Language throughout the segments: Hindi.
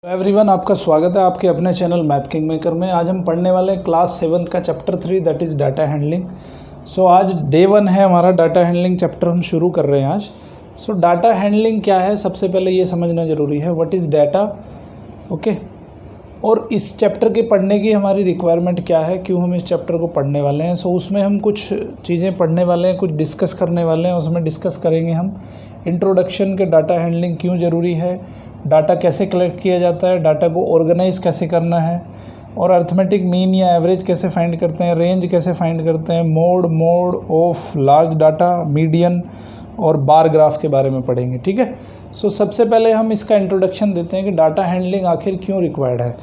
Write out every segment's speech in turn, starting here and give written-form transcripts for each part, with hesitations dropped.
एवरीवन, आपका स्वागत है आपके अपने चैनल मैथ किंग मेकर में। आज हम पढ़ने वाले हैं क्लास 7 का chapter 3 that is data handling. So आज डे 1 है हमारा। डाटा हैंडलिंग चैप्टर हम शुरू कर रहे हैं आज। सो डाटा हैंडलिंग क्या है, सबसे पहले ये समझना ज़रूरी है, व्हाट इज़ डाटा, ओके। और इस चैप्टर के पढ़ने की हमारी रिक्वायरमेंट क्या है, क्यों हम इस चैप्टर को पढ़ने वाले हैं। सो उसमें हम कुछ चीज़ें पढ़ने वाले हैं, कुछ डिस्कस करने वाले हैं। उसमें डिस्कस करेंगे हम इंट्रोडक्शन के डाटा हैंडलिंग क्यों ज़रूरी है, डाटा कैसे कलेक्ट किया जाता है, डाटा को ऑर्गेनाइज कैसे करना है, और अर्थमेटिक मीन या एवरेज कैसे फाइंड करते हैं, रेंज कैसे फाइंड करते हैं, mode of large data, median और बार ग्राफ के बारे में पढ़ेंगे, ठीक है। सो सबसे पहले हम इसका इंट्रोडक्शन देते हैं कि डाटा हैंडलिंग आखिर क्यों रिक्वायर्ड है।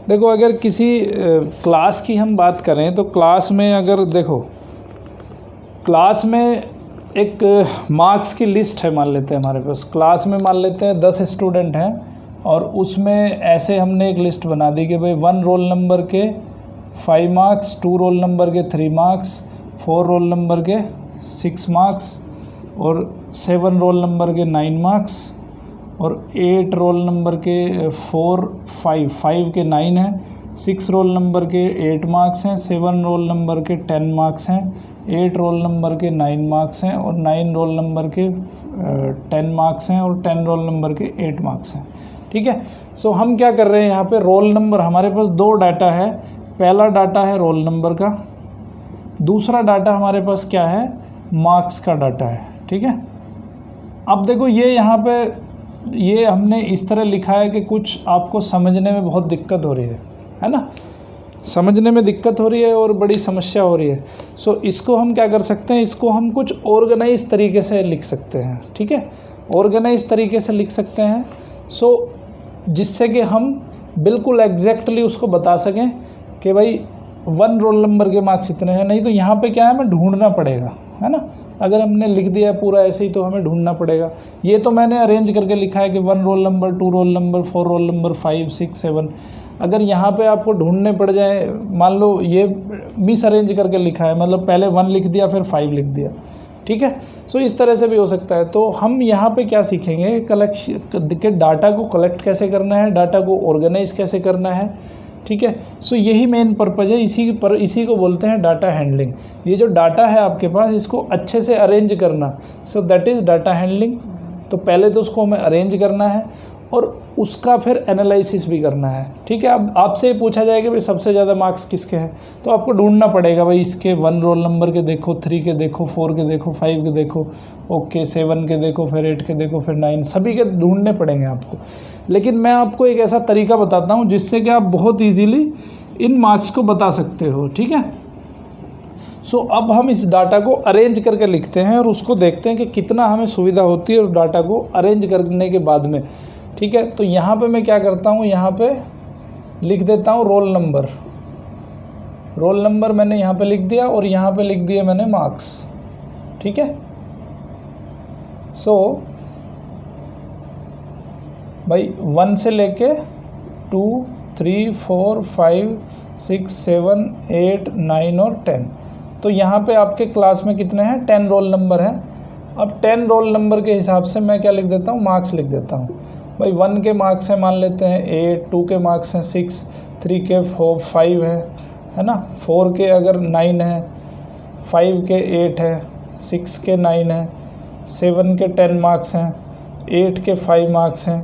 देखो, अगर किसी क्लास की हम बात करें तो क्लास में अगर देखो, क्लास में एक मार्क्स की लिस्ट है, मान लेते हैं हमारे पास क्लास में, मान लेते हैं 10 स्टूडेंट हैं, और उसमें ऐसे हमने एक लिस्ट बना दी कि भाई 1 रोल नंबर के 5 मार्क्स, 2 रोल नंबर के 3 मार्क्स, 4 रोल नंबर के 6 मार्क्स, और 7 रोल नंबर के 9 मार्क्स, और 8 रोल नंबर के 5 के 9 हैं, 6 रोल नंबर के 8 मार्क्स हैं, 7 रोल नंबर के 10 मार्क्स हैं, 8 रोल नंबर के 9 मार्क्स हैं, और 9 रोल नंबर के 10 मार्क्स हैं, और 10 रोल नंबर के 8 मार्क्स हैं, ठीक है। सो हम क्या कर रहे हैं यहाँ पे, रोल नंबर, हमारे पास 2 डाटा है। पहला डाटा है रोल नंबर का, दूसरा डाटा हमारे पास क्या है, मार्क्स का डाटा है, ठीक है। अब देखो, ये यहाँ पे ये हमने इस तरह लिखा है कि कुछ आपको समझने में बहुत दिक्कत हो रही है ना, समझने में दिक्कत हो रही है और बड़ी समस्या हो रही है। सो इसको हम क्या कर सकते हैं, इसको हम कुछ ऑर्गेनाइज तरीके से लिख सकते हैं, ठीक है, ऑर्गेनाइज तरीके से लिख सकते हैं। सो जिससे कि हम बिल्कुल एग्जैक्टली उसको बता सकें कि भाई 1 रोल नंबर के मार्क्स इतने हैं। नहीं तो यहाँ पे क्या है, हमें ढूंढना पड़ेगा, है ना। अगर हमने लिख दिया पूरा ऐसे ही तो हमें ढूंढना पड़ेगा। ये तो मैंने अरेंज करके लिखा है कि 1 roll number, 2 roll number, 4 roll number, 5, 6, 7। अगर यहाँ पे आपको ढूंढने पड़ जाए, मान लो ये मिस अरेंज करके लिखा है, मतलब पहले 1 लिख दिया फिर 5 लिख दिया, ठीक है। सो इस तरह से भी हो सकता है। तो हम यहाँ पे क्या सीखेंगे, कलेक्शन के डाटा को कलेक्ट कैसे करना है, डाटा को ऑर्गेनाइज कैसे करना है, ठीक है। सो यही मेन पर्पज़ है, इसी को बोलते हैं डाटा हैंडलिंग। ये जो डाटा है आपके पास, इसको अच्छे से अरेंज करना, सो दैट इज़ डाटा हैंडलिंग। तो पहले तो उसको हमें अरेंज करना है और उसका फिर एनालिसिस भी करना है, ठीक है। अब आपसे पूछा जाएगा भाई सबसे ज़्यादा मार्क्स किसके हैं, तो आपको ढूंढना पड़ेगा भाई इसके 1 रोल नंबर के देखो, 3 के देखो, 4 के देखो, 5 के देखो, ओके, 7 के देखो, फिर 8 के देखो, फिर 9, सभी के ढूंढने पड़ेंगे आपको। लेकिन मैं आपको एक ऐसा तरीका बताता हूँ जिससे कि आप बहुत ईजीली इन मार्क्स को बता सकते हो, ठीक है। सो अब हम इस डाटा को अरेंज करके लिखते हैं और उसको देखते हैं कि कितना हमें सुविधा होती है उस डाटा को अरेंज करने के बाद में, ठीक है। तो यहाँ पे मैं क्या करता हूँ, यहाँ पे लिख देता हूँ रोल नंबर। रोल नंबर मैंने यहाँ पे लिख दिया और यहाँ पे लिख दिया मैंने मार्क्स, ठीक है। सो भाई 1 से लेके 2, 3, 4, 5, 6, 7, 8, 9 और 10। तो यहाँ पे आपके क्लास में कितने हैं, 10 रोल नंबर हैं। अब 10 रोल नंबर के हिसाब से मैं क्या लिख देता हूँ, मार्क्स लिख देता हूँ। भाई 1 के मार्क्स हैं, मान लेते हैं 8, 2 के मार्क्स हैं 6, 3 के 5 है ना, 4 के अगर 9 है, 5 के 8 है, 6 के 9 है, 7 के 10 मार्क्स हैं, 8 के 5 मार्क्स हैं,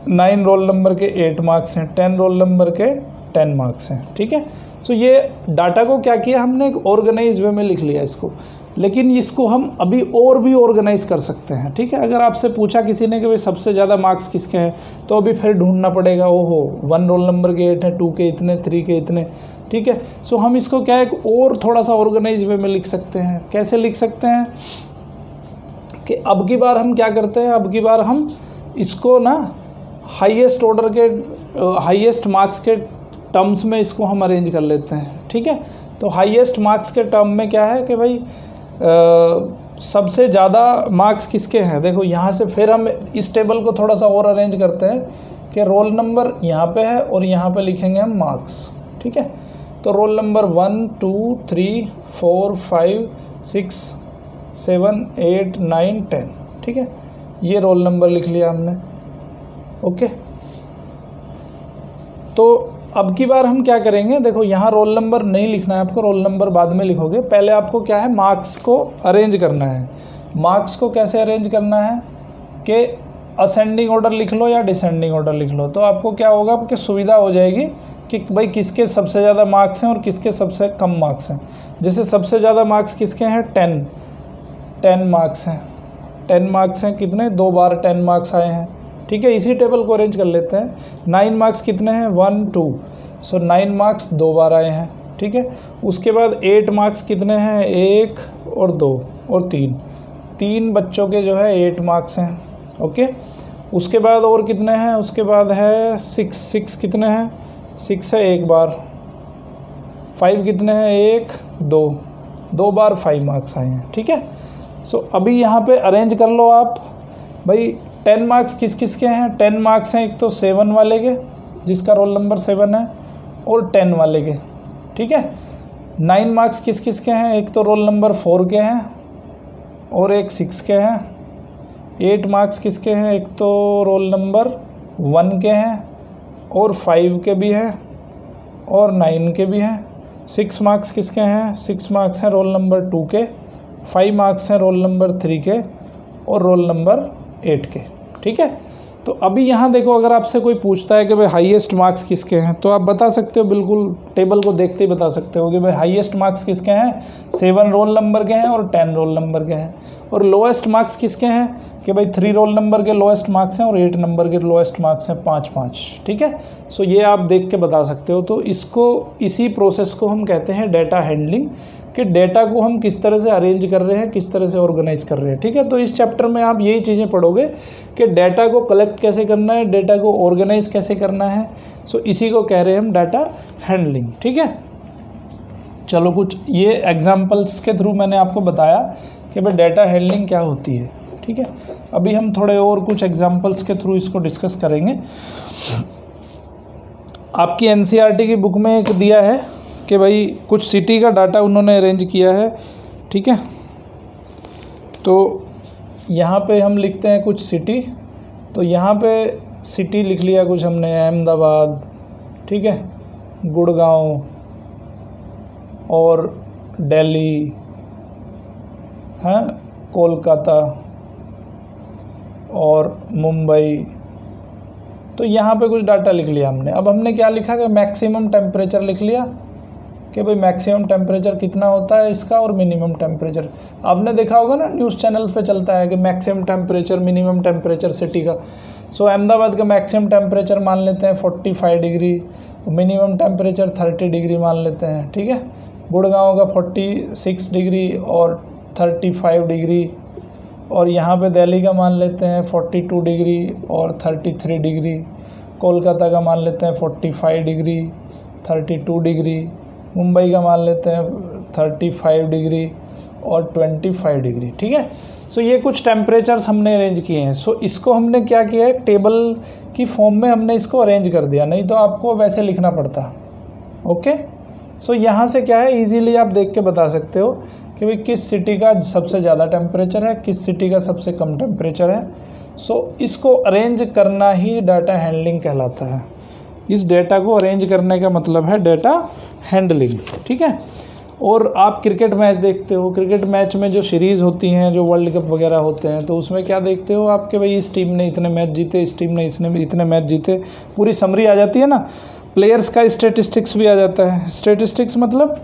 9 रोल नंबर के 8 मार्क्स हैं, 10 रोल नंबर के 10 मार्क्स हैं, ठीक है। सो ये डाटा को क्या किया हमने, एक ऑर्गेनाइज वे में लिख लिया इसको। लेकिन इसको हम अभी और भी ऑर्गेनाइज कर सकते हैं, ठीक है। अगर आपसे पूछा किसी ने कि भाई सबसे ज़्यादा मार्क्स किसके हैं, तो अभी फिर ढूंढना पड़ेगा, ओहो 1 रोल नंबर के 8 हैं, 2 के इतने, 3 के इतने, ठीक है। सो हम इसको क्या एक और थोड़ा सा ऑर्गेनाइज वे में लिख सकते हैं। कैसे लिख सकते हैं कि अब की बार हम क्या करते हैं, अब की बार हम इसको ना हाईएस्ट ऑर्डर के, हाईएस्ट मार्क्स के टर्म्स में इसको हम अरेंज कर लेते हैं, ठीक है। तो हाईएस्ट मार्क्स के टर्म में क्या है कि भाई सबसे ज़्यादा मार्क्स किसके हैं। देखो यहाँ से फिर हम इस टेबल को थोड़ा सा और अरेंज करते हैं कि रोल नंबर यहाँ पे है और यहाँ पे लिखेंगे हम मार्क्स, ठीक है। तो रोल नंबर 1, 2, 3, 4, 5, 6, 7, 8, 9, 10, ठीक है। ये रोल नंबर लिख लिया हमने, ओके। तो अब की बार हम क्या करेंगे, देखो यहाँ रोल नंबर नहीं लिखना है आपको, रोल नंबर बाद में लिखोगे। पहले आपको क्या है, मार्क्स को अरेंज करना है। मार्क्स को कैसे अरेंज करना है कि असेंडिंग ऑर्डर लिख लो या डिसेंडिंग ऑर्डर लिख लो, तो आपको क्या होगा, आपकी सुविधा हो जाएगी कि भाई किसके सबसे ज़्यादा मार्क्स हैं और किसके सबसे कम मार्क्स हैं। जैसे सबसे ज़्यादा मार्क्स किसके हैं, 10 मार्क्स हैं। 10 मार्क्स हैं कितने, 2 बार 10 मार्क्स आए हैं, ठीक है। इसी टेबल को अरेंज कर लेते हैं। 9 मार्क्स कितने हैं, 1 2, सो 9 मार्क्स 2 बार आए हैं, ठीक है। उसके बाद 8 मार्क्स कितने हैं, 1 और 2 और 3 बच्चों के जो है 8 मार्क्स हैं, ओके। उसके बाद और कितने हैं, उसके बाद है 6 कितने हैं, 6 है 1 बार। 5 कितने हैं, 1 2 बार 5 मार्क्स आए हैं, ठीक है। सो अभी यहाँ पे अरेंज कर लो आप भाई। 10 मार्क्स किस किस के हैं, 10 मार्क्स हैं एक तो 7 वाले के जिसका रोल नंबर 7 है, और 10 वाले के, ठीक है। 9 मार्क्स किस किस के हैं, एक तो रोल नंबर 4 के हैं और एक 6 के हैं। 8 मार्क्स किसके हैं, एक तो रोल नंबर 1 के हैं और 5 के भी हैं और 9 के भी हैं। 6 मार्क्स किसके हैं, 6 मार्क्स हैं रोल नंबर 2 के, 5 मार्क्स हैं रोल नंबर 3 के और रोल नंबर 8 के, ठीक है। तो अभी यहाँ देखो, अगर आपसे कोई पूछता है कि भाई हाईएस्ट मार्क्स किसके हैं, तो आप बता सकते हो, बिल्कुल टेबल को देखते ही बता सकते हो कि भाई हाईएस्ट मार्क्स किसके हैं, 7 रोल नंबर के हैं और 10 रोल नंबर के हैं। और लोएस्ट मार्क्स किसके हैं कि भाई 3 रोल नंबर के लोएस्ट मार्क्स हैं और 8 नंबर के लोएस्ट मार्क्स हैं, 5, ठीक है। सो ये आप देख के बता सकते हो। तो इसी प्रोसेस को हम कहते हैं डेटा हैंडलिंग, कि डेटा को हम किस तरह से अरेंज कर रहे हैं, किस तरह से ऑर्गेनाइज कर रहे हैं, ठीक है। तो इस चैप्टर में आप यही चीज़ें पढ़ोगे कि डेटा को कलेक्ट कैसे करना है, डेटा को ऑर्गेनाइज कैसे करना है। सो इसी को कह रहे हैं हम डाटा हैंडलिंग, ठीक है। चलो कुछ ये एग्जांपल्स के थ्रू मैंने आपको बताया कि भाई डाटा हैंडलिंग क्या होती है, ठीक है। अभी हम थोड़े और कुछ एग्जांपल्स के थ्रू इसको डिस्कस करेंगे। आपकी एनसीईआरटी की बुक में एक दिया है कि भाई कुछ सिटी का डाटा उन्होंने अरेंज किया है, ठीक है। तो यहाँ पे हम लिखते हैं कुछ सिटी, तो यहाँ पे सिटी लिख लिया कुछ हमने, अहमदाबाद, ठीक है, गुड़गांव और दिल्ली, हाँ, कोलकाता और मुंबई। तो यहाँ पे कुछ डाटा लिख लिया हमने। अब हमने क्या लिखा कि मैक्सिमम टेम्परेचर लिख लिया कि भाई मैक्सिमम टेम्परेचर कितना होता है इसका और मिनिमम टेम्परेचर। आपने देखा होगा ना, न्यूज़ चैनल्स पे चलता है कि maximum temperature, minimum temperature city का। सो अहमदाबाद का मैक्सिमम टेम्परेचर मान लेते हैं 45 डिग्री, मिनिमम टेम्परेचर 30 डिग्री मान लेते हैं, ठीक है। गुड़गांव का 46 डिग्री और 35 डिग्री, और यहाँ पे दिल्ली का मान लेते हैं 42 डिग्री और 33 डिग्री। कोलकाता का मान लेते हैं 45 डिग्री 32 डिग्री। मुंबई का मान लेते हैं 35 डिग्री और 25 डिग्री, ठीक है। सो ये कुछ टेम्परेचर्स हमने अरेंज किए हैं। सो इसको हमने क्या किया है, टेबल की फॉर्म में हमने इसको अरेंज कर दिया, नहीं तो आपको वैसे लिखना पड़ता, ओके। सो यहाँ से क्या है, इजीली आप देख के बता सकते हो कि भाई किस सिटी का सबसे ज़्यादा टेम्परेचर है, किस सिटी का सबसे कम टेम्परेचर है। सो इसको अरेंज करना ही डाटा हैंडलिंग कहलाता है। इस डेटा को अरेंज करने का मतलब है डाटा हैंडलिंग, ठीक है। और आप क्रिकेट मैच देखते हो, क्रिकेट मैच में जो सीरीज़ होती हैं, जो वर्ल्ड कप वगैरह होते हैं, तो उसमें क्या देखते हो आप कि भाई इस टीम ने इतने मैच जीते, इस टीम ने इतने मैच जीते, पूरी समरी आ जाती है ना। प्लेयर्स का स्टेटिस्टिक्स भी आ जाता है। स्टेटिस्टिक्स मतलब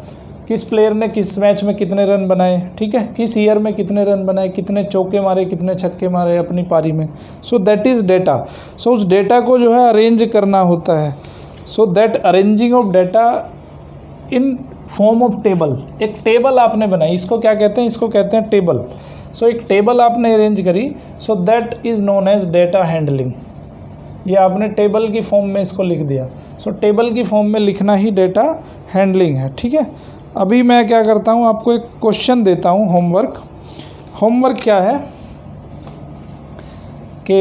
किस प्लेयर ने किस मैच में कितने रन बनाए, ठीक है, किस ईयर में कितने रन बनाए, कितने चौके मारे, कितने छक्के मारे अपनी पारी में। So that is data. So उस डेटा को जो है अरेंज करना होता है। So that arranging of data in form of table, एक टेबल आपने बनाई, इसको क्या कहते हैं, इसको कहते हैं टेबल। सो एक टेबल आपने अरेंज करी, so that is known as data handling. ये आपने टेबल की फॉर्म में इसको लिख दिया। सो टेबल की फॉर्म में लिखना ही डेटा हैंडलिंग है, ठीक है। अभी मैं क्या करता हूँ, आपको एक क्वेश्चन देता हूँ, होमवर्क। होमवर्क क्या है कि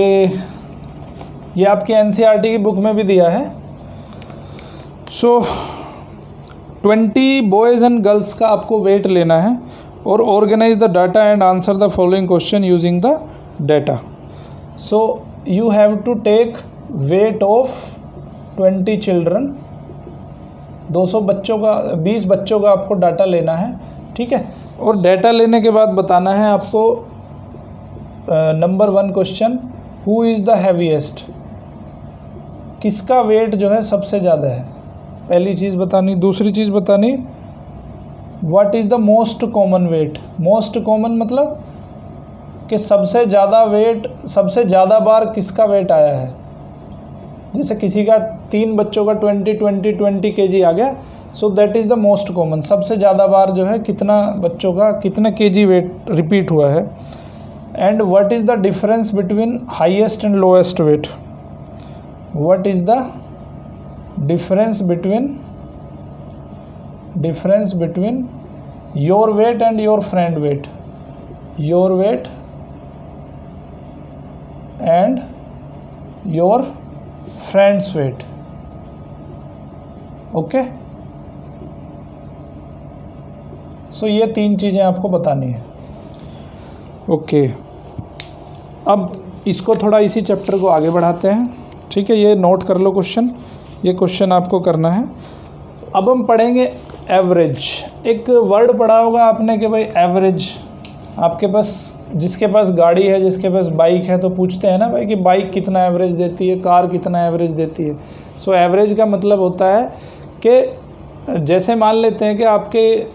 ये आपकी एनसीईआरटी की बुक में भी दिया है। सो 20 बॉयज़ एंड गर्ल्स का आपको वेट लेना है और organise the data and answer the following question using the data. So you have to take weight of 20 children, 200 बच्चों का, 20 बच्चों का आपको डाटा लेना है, ठीक है। और डाटा लेने के बाद बताना है आपको number 1 question, who is the heaviest, किसका वेट जो है सबसे ज़्यादा है, पहली चीज़ बतानी। दूसरी चीज़ बतानी, what is the most common weight, most common मतलब कि सबसे ज़्यादा वेट, सबसे ज़्यादा बार किसका वेट आया है। जैसे किसी का 3 बच्चों का 20 kg आ गया, सो that is the most common, सबसे ज़्यादा बार जो है कितना बच्चों का कितने kg वेट रिपीट हुआ है। And what is the difference between highest and lowest weight, what is the difference between your weight and your friend weight, your weight and your friends weight, okay. So ये 3 चीज़ें आपको बतानी है, ओके। अब इसको थोड़ा इसी चैप्टर को आगे बढ़ाते हैं, ठीक है। ये नोट कर लो क्वेश्चन, ये क्वेश्चन आपको करना है। अब हम पढ़ेंगे एवरेज। एक वर्ड पढ़ा होगा आपने कि भाई एवरेज, आपके पास जिसके पास गाड़ी है, जिसके पास बाइक है, तो पूछते हैं ना भाई कि बाइक कितना एवरेज देती है, कार कितना एवरेज देती है। सो एवरेज का मतलब होता है कि जैसे मान लेते हैं कि आपके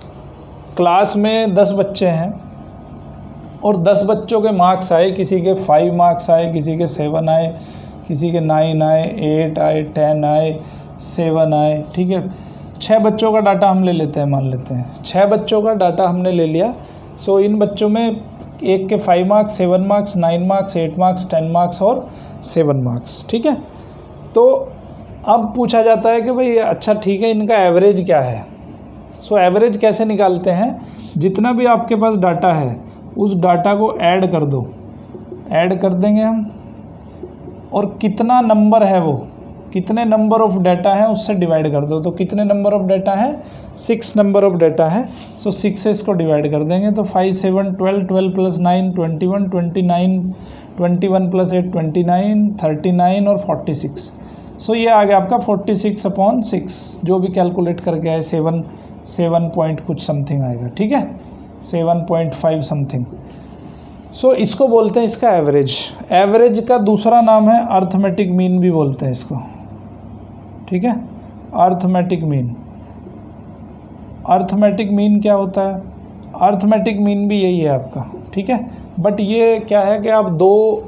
क्लास में 10 बच्चे हैं और 10 बच्चों के मार्क्स आए, किसी के 5 मार्क्स आए, किसी के 7 आए, किसी के 9 आए, 8 आए, 10 आए, 7 आए, ठीक है। 6 बच्चों का डाटा हम ले लेते हैं, मान लेते हैं 6 बच्चों का डाटा हमने ले लिया। सो इन बच्चों में एक के 5 marks, 7 marks, 9 marks, 8 marks, 10 marks और 7 मार्क्स, ठीक है। तो अब पूछा जाता है कि भाई अच्छा ठीक है, इनका एवरेज क्या है। सो एवरेज कैसे निकालते हैं, जितना भी आपके पास डाटा है उस डाटा को ऐड कर दो, ऐड कर देंगे हम, और कितना नंबर है वो, कितने नंबर ऑफ़ डाटा है उससे डिवाइड कर दो। तो कितने नंबर ऑफ़ डाटा है, 6 नंबर ऑफ़ डाटा है। सो 6 से इसको डिवाइड कर देंगे, तो 5 7 12, 12 + 9 21, 29, 21 + 8 29, 39 और 46। सो ये आ गया आपका 46/6, जो भी कैलकुलेट करके आए 7 पॉइंट कुछ समथिंग आएगा, ठीक है, 7.5 समथिंग। सो इसको बोलते हैं इसका एवरेज। एवरेज का दूसरा नाम है अर्थमेटिक मीन भी बोलते हैं इसको, ठीक है। अर्थमेटिक मीन, अर्थमेटिक मीन क्या होता है, अर्थमेटिक मीन भी यही है आपका, ठीक है। बट ये क्या है कि आप 2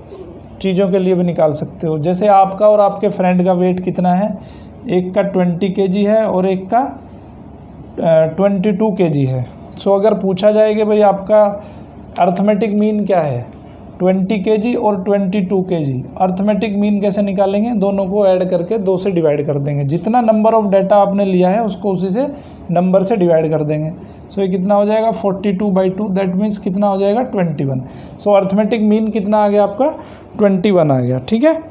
चीज़ों के लिए भी निकाल सकते हो। जैसे आपका और आपके फ्रेंड का वेट कितना है, एक का 20 kg है और एक का 22 kg है। सो अगर पूछा जाए कि भाई आपका अर्थमेटिक मीन क्या है, 20 kg और 22 kg, अर्थमेटिक मीन कैसे निकालेंगे, दोनों को ऐड करके 2 से डिवाइड कर देंगे। जितना नंबर ऑफ़ डाटा आपने लिया है उसको उसी से नंबर से डिवाइड कर देंगे। सो ये कितना हो जाएगा 42/2, दैट मीन्स कितना हो जाएगा 21। सो अर्थमेटिक मीन कितना आ गया आपका 21 आ गया, ठीक है।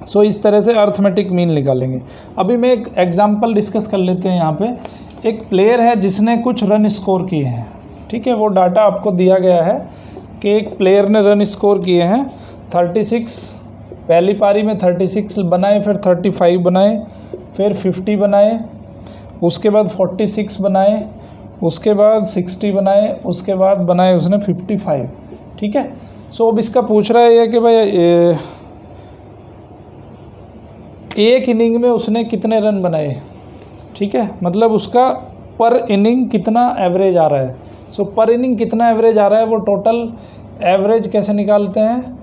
सो इस तरह से अर्थमेटिक मीन निकालेंगे। अभी मैं एक एग्जाम्पल डिस्कस कर लेते हैं। यहाँ पे एक प्लेयर है जिसने कुछ रन स्कोर किए हैं, ठीक है। वो डाटा आपको दिया गया है कि एक प्लेयर ने रन स्कोर किए हैं 36, पहली पारी में 36 बनाए, फिर 35 बनाए, फिर 50 बनाए, उसके बाद 46 बनाए, उसके बाद 60 बनाए, उसके बाद बनाए उसने 55, ठीक है। सो अब इसका पूछ रहा है ये कि भाई एक इनिंग में उसने कितने रन बनाए, ठीक है, मतलब उसका पर इनिंग कितना एवरेज आ रहा है। सो पर इनिंग कितना एवरेज आ रहा है, वो टोटल एवरेज कैसे निकालते हैं,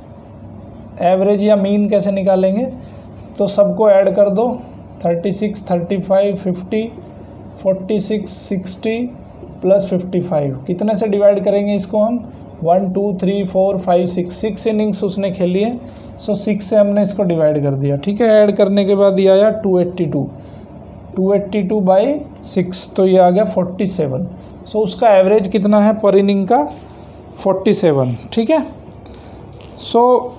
एवरेज या मीन कैसे निकालेंगे, तो सबको ऐड कर दो, 36, 35, 50, 46, 60 + 55, कितने से डिवाइड करेंगे इसको हम, 1 2 3 4 5 6 इनिंग्स उसने खेली है। सो 6 से हमने इसको डिवाइड कर दिया, ठीक है। ऐड करने के बाद ये आया 282/6, तो ये आ गया 47। सो उसका एवरेज कितना है पर इनिंग का, 47, ठीक है। सो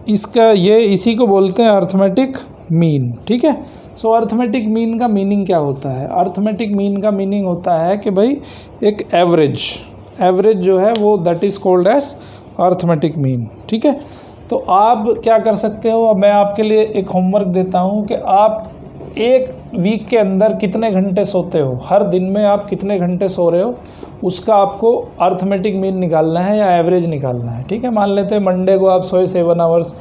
इसका ये इसी को बोलते हैं अर्थमेटिक मीन, ठीक है। सो अर्थमेटिक मीन का मीनिंग क्या होता है, अर्थमेटिक मीन का मीनिंग होता है कि भाई एक एवरेज जो है वो that is called as arithmetic mean, ठीक है। तो आप क्या कर सकते हो, अब मैं आपके लिए एक होमवर्क देता हूँ कि आप एक वीक के अंदर कितने घंटे सोते हो, हर दिन में आप कितने घंटे सो रहे हो, उसका आपको अर्थमेटिक मीन निकालना है या एवरेज निकालना है। ठीक है, मान लेते हैं मंडे को आप सोए 7 आवर्स,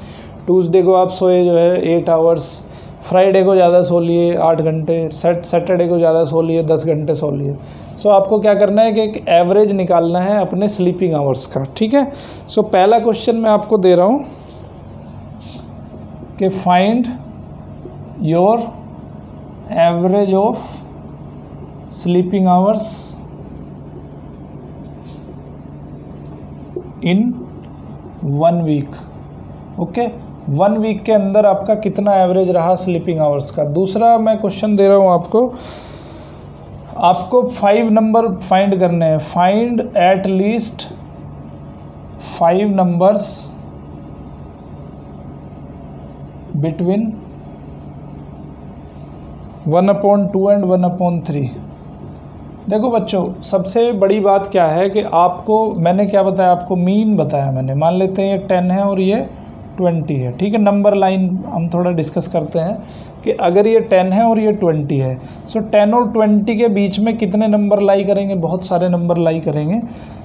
ट्यूसडे को आप सोए जो है 8 आवर्स, फ्राइडे को ज़्यादा सो लिए 8 घंटे, सैटरडे को ज़्यादा सो लिए 10 घंटे सो लिए। सो आपको क्या करना है कि एक एवरेज निकालना है अपने स्लीपिंग आवर्स का। ठीक है, सो पहला क्वेश्चन मैं आपको दे रहा हूँ कि find your average of sleeping hours in 1 week. Okay, 1 week के अंदर आपका कितना एवरेज रहा स्लीपिंग आवर्स का। दूसरा मैं क्वेश्चन दे रहा हूँ आपको 5 नंबर फाइंड करने हैं। Find at least 5 numbers between 1/2 and 1/3। देखो बच्चों, सबसे बड़ी बात क्या है कि आपको मैंने क्या बताया, आपको मीन बताया मैंने। मान लेते हैं ये 10 है और ये 20 है। ठीक है, नंबर लाइन हम थोड़ा डिस्कस करते हैं कि अगर ये 10 है और ये 20 है, सो 10 और 20 के बीच में कितने नंबर लाई करेंगे, बहुत सारे नंबर लाई करेंगे।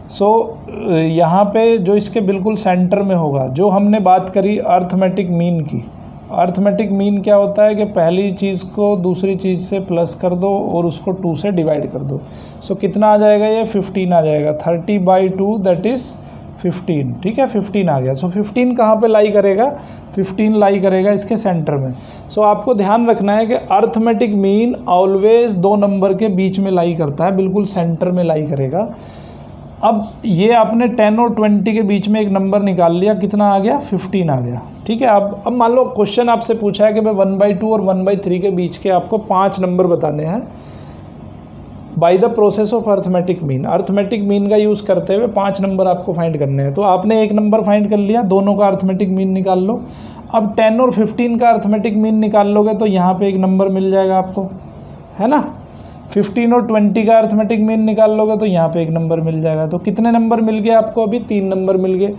सो यहाँ पे जो इसके बिल्कुल सेंटर में होगा, जो हमने बात करी अर्थमेटिक मीन की। अर्थमेटिक मीन क्या होता है कि पहली चीज़ को दूसरी चीज़ से प्लस कर दो और उसको 2 से डिवाइड कर दो। सो कितना आ जाएगा, ये 15 आ जाएगा। 30/2 दैट इज़ 15। ठीक है, 15 आ गया। सो 15 कहाँ पे लाई करेगा, 15 लाई करेगा इसके सेंटर में। सो आपको ध्यान रखना है कि अर्थमेटिक मीन ऑलवेज 2 नंबर के बीच में लाई करता है, बिल्कुल सेंटर में लाई करेगा। अब ये आपने 10 और 20 के बीच में एक नंबर निकाल लिया, कितना आ गया, 15 आ गया। ठीक है, अब मान लो क्वेश्चन आपसे पूछा है कि भाई 1/2 और 1/3 के बीच के आपको 5 नंबर बताने हैं by the process of arithmetic mean. Arithmetic mean का यूज़ करते हुए 5 नंबर आपको फाइंड करने हैं। तो आपने एक नंबर फाइंड कर लिया, दोनों का अर्थमेटिक मीन निकाल लो। अब 10 और 15 का अर्थमेटिक मीन निकाल लोगे तो यहाँ पे एक नंबर मिल जाएगा आपको, है ना। 15 और 20 का अर्थमेटिक मीन निकाल लोगे तो यहाँ पे एक नंबर मिल जाएगा। तो कितने नंबर मिल गए आपको, अभी 3 नंबर मिल गए।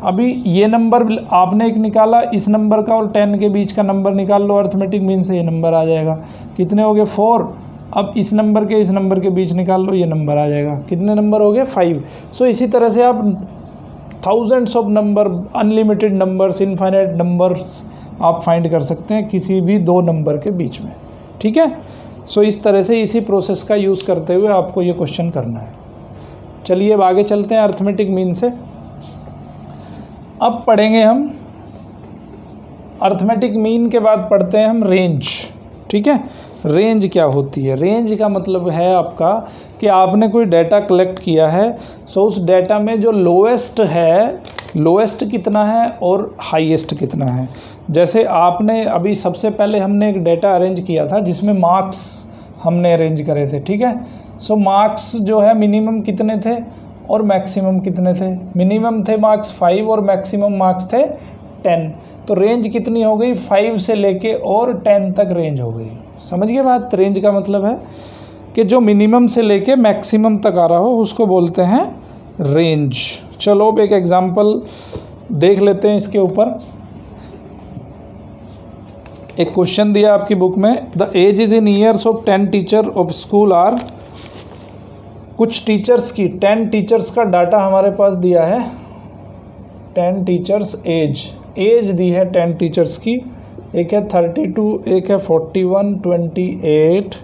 अभी ये नंबर आपने एक निकाला, इस नंबर का और 10 के बीच का नंबर निकाल लो अर्थमेटिक मीन से, ये नंबर आ जाएगा। कितने हो गए, 4। अब इस नंबर के बीच निकाल लो, ये नंबर आ जाएगा। कितने नंबर हो गए, 5। सो इसी तरह से आप thousands of number, unlimited numbers, infinite numbers आप फाइंड कर सकते हैं किसी भी 2 नंबर के बीच में। ठीक है, सो इस तरह से इसी प्रोसेस का यूज़ करते हुए आपको ये क्वेश्चन करना है। चलिए अब आगे चलते हैं अर्थमेटिक मीन से। अब पढ़ेंगे हम अर्थमेटिक मीन के बाद पढ़ते हैं हम रेंज। ठीक है, रेंज क्या होती है। रेंज का मतलब है आपका कि आपने कोई डाटा कलेक्ट किया है, सो उस डाटा में जो लोएस्ट है, लोएस्ट कितना है और हाईएस्ट कितना है। जैसे आपने अभी सबसे पहले हमने एक डाटा अरेंज किया था जिसमें मार्क्स हमने अरेंज करे थे। ठीक है, सो मार्क्स जो है मिनिमम कितने थे और मैक्सिमम कितने थे। मिनिमम थे मार्क्स 5 और मैक्सिमम मार्क्स थे 10। तो रेंज कितनी हो गई, 5 से लेके और 10 तक रेंज हो गई। समझ गए बात। रेंज का मतलब है कि जो मिनिमम से लेके मैक्सिमम तक आ रहा हो उसको बोलते हैं रेंज। चलो अब एक एग्जांपल देख लेते हैं इसके ऊपर। एक क्वेश्चन दिया आपकी बुक में, the age is in years of 10 teacher of school are. कुछ टीचर्स की 10 टीचर्स का डाटा हमारे पास दिया है। 10 टीचर्स एज दी है 10 टीचर्स की। एक है 32, एक है 41, 28,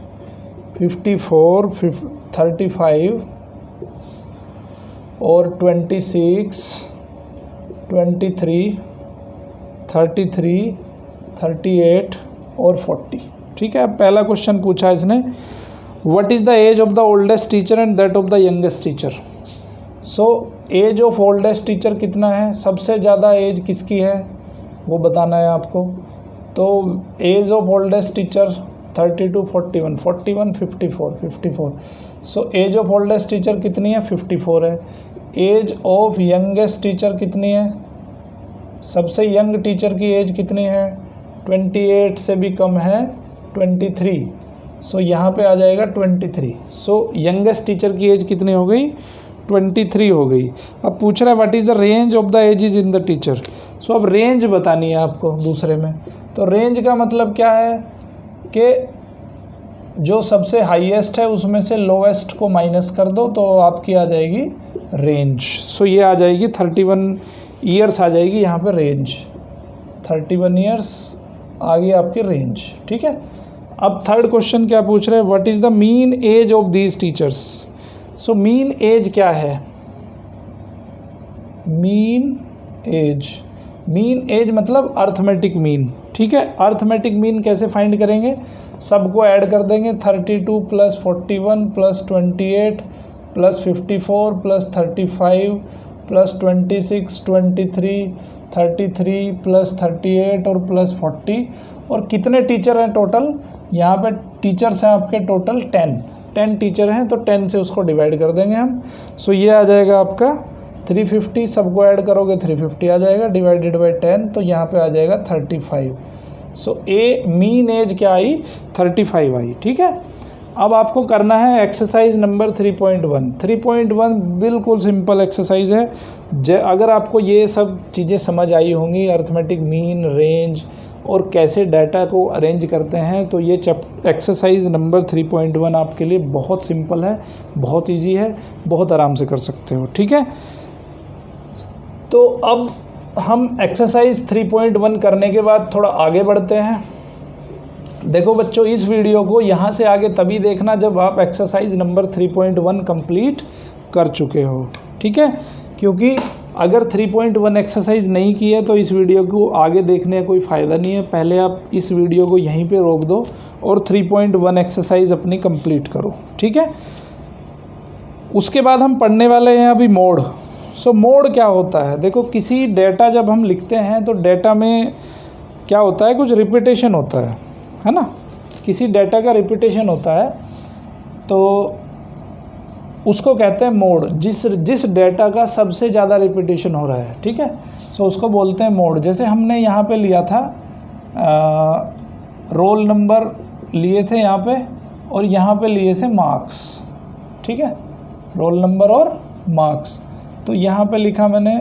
54, 35 और 26, 23, 33, 38 और 40। ठीक है, पहला क्वेश्चन पूछा इसने, what is the age of the oldest teacher and that of the youngest teacher. So age of oldest teacher कितना है, सबसे ज़्यादा एज किसकी है वो बताना है आपको। तो age of oldest teacher 32, 41, 41, 54, 54। So age of oldest teacher कितनी है, 54 है। एज ऑफ यंगेस्ट टीचर कितनी है, सबसे यंग टीचर की एज कितनी है, 28 से भी कम है 23। सो यहाँ पे आ जाएगा 23। सो यंगेस्ट टीचर की एज कितनी हो गई, 23 हो गई। अब पूछ रहा है what is the range of the ages in the teacher. So अब रेंज बतानी है आपको दूसरे में। तो रेंज का मतलब क्या है कि जो सबसे हाईएस्ट है उसमें से लोवेस्ट को माइनस कर दो तो आपकी आ जाएगी रेंज। सो ये आ जाएगी 31 ईयर्स आ जाएगी यहाँ पे रेंज, 31 ईयर्स आ गई आपकी रेंज। ठीक है। अब थर्ड क्वेश्चन क्या पूछ रहे हैं, what is the mean age of these teachers. So mean age क्या है, मीन एज मतलब अर्थमेटिक मीन। ठीक है। अर्थमेटिक मीन कैसे फाइंड करेंगे, सबको ऐड कर देंगे, 32 plus 41 plus 28 plus 54 plus 35 plus 26 23 33 plus 38 और प्लस 40। और कितने टीचर हैं टोटल, यहाँ पे टीचर्स हैं आपके टोटल 10 टीचर हैं, तो 10 से उसको डिवाइड कर देंगे हम। सो ये आ जाएगा आपका 350, सबको ऐड करोगे 350 आ जाएगा, डिवाइडेड बाई 10, तो यहाँ पे आ जाएगा 35। सो ए मीन एज क्या आई, 35 आई। ठीक है। अब आपको करना है एक्सरसाइज नंबर 3.1। 3.1 बिल्कुल सिंपल एक्सरसाइज है। अगर आपको ये सब चीज़ें समझ आई होंगी, अर्थमेटिक मीन, रेंज और कैसे डाटा को अरेंज करते हैं, तो ये एक्सरसाइज नंबर 3.1 आपके लिए बहुत सिंपल है, बहुत इजी है, बहुत आराम से कर सकते हो। ठीक है। तो अब हम एक्सरसाइज 3.1 करने के बाद थोड़ा आगे बढ़ते हैं। देखो बच्चों, इस वीडियो को यहाँ से आगे तभी देखना जब आप एक्सरसाइज नंबर 3.1 कंप्लीट कर चुके हो। ठीक है। क्योंकि अगर 3.1 एक्सरसाइज नहीं की है तो इस वीडियो को आगे देखने का कोई फ़ायदा नहीं है। पहले आप इस वीडियो को यहीं पे रोक दो और 3.1 एक्सरसाइज अपनी कंप्लीट करो। ठीक है। उसके बाद हम पढ़ने वाले हैं अभी मोड। सो मोड क्या होता है, देखो किसी डेटा जब हम लिखते हैं तो डेटा में क्या होता है, कुछ रिपीटेशन होता है ना। किसी डेटा का रिपीटेशन होता है तो उसको कहते हैं मोड। जिस डेटा का सबसे ज़्यादा रिपीटेशन हो रहा है, ठीक है, सो उसको बोलते हैं मोड। जैसे हमने यहाँ पे लिया था रोल नंबर लिए थे यहाँ पे, और यहाँ पे लिए थे मार्क्स। ठीक है, रोल नंबर और मार्क्स। तो यहाँ पे लिखा मैंने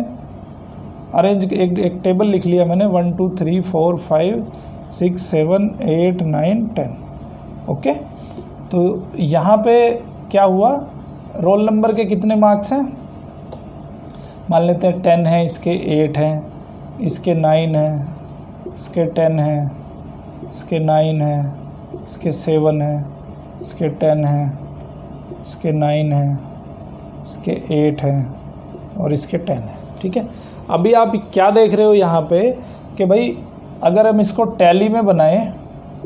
अरेंज, एक टेबल लिख लिया मैंने, 1 2 3 4 5 6 7 8 9 10। ओके। तो यहाँ पे क्या हुआ, रोल नंबर के कितने मार्क्स हैं, मान लेते हैं 10 है, इसके 8 हैं, इसके 9 हैं, इसके 10 हैं, इसके 9 हैं, इसके 7 हैं, इसके 10 हैं, इसके 9 हैं, इसके 8 हैं और इसके 10 हैं। ठीक है। अभी आप क्या देख रहे हो यहाँ पे कि भाई अगर हम इसको टैली में बनाएं,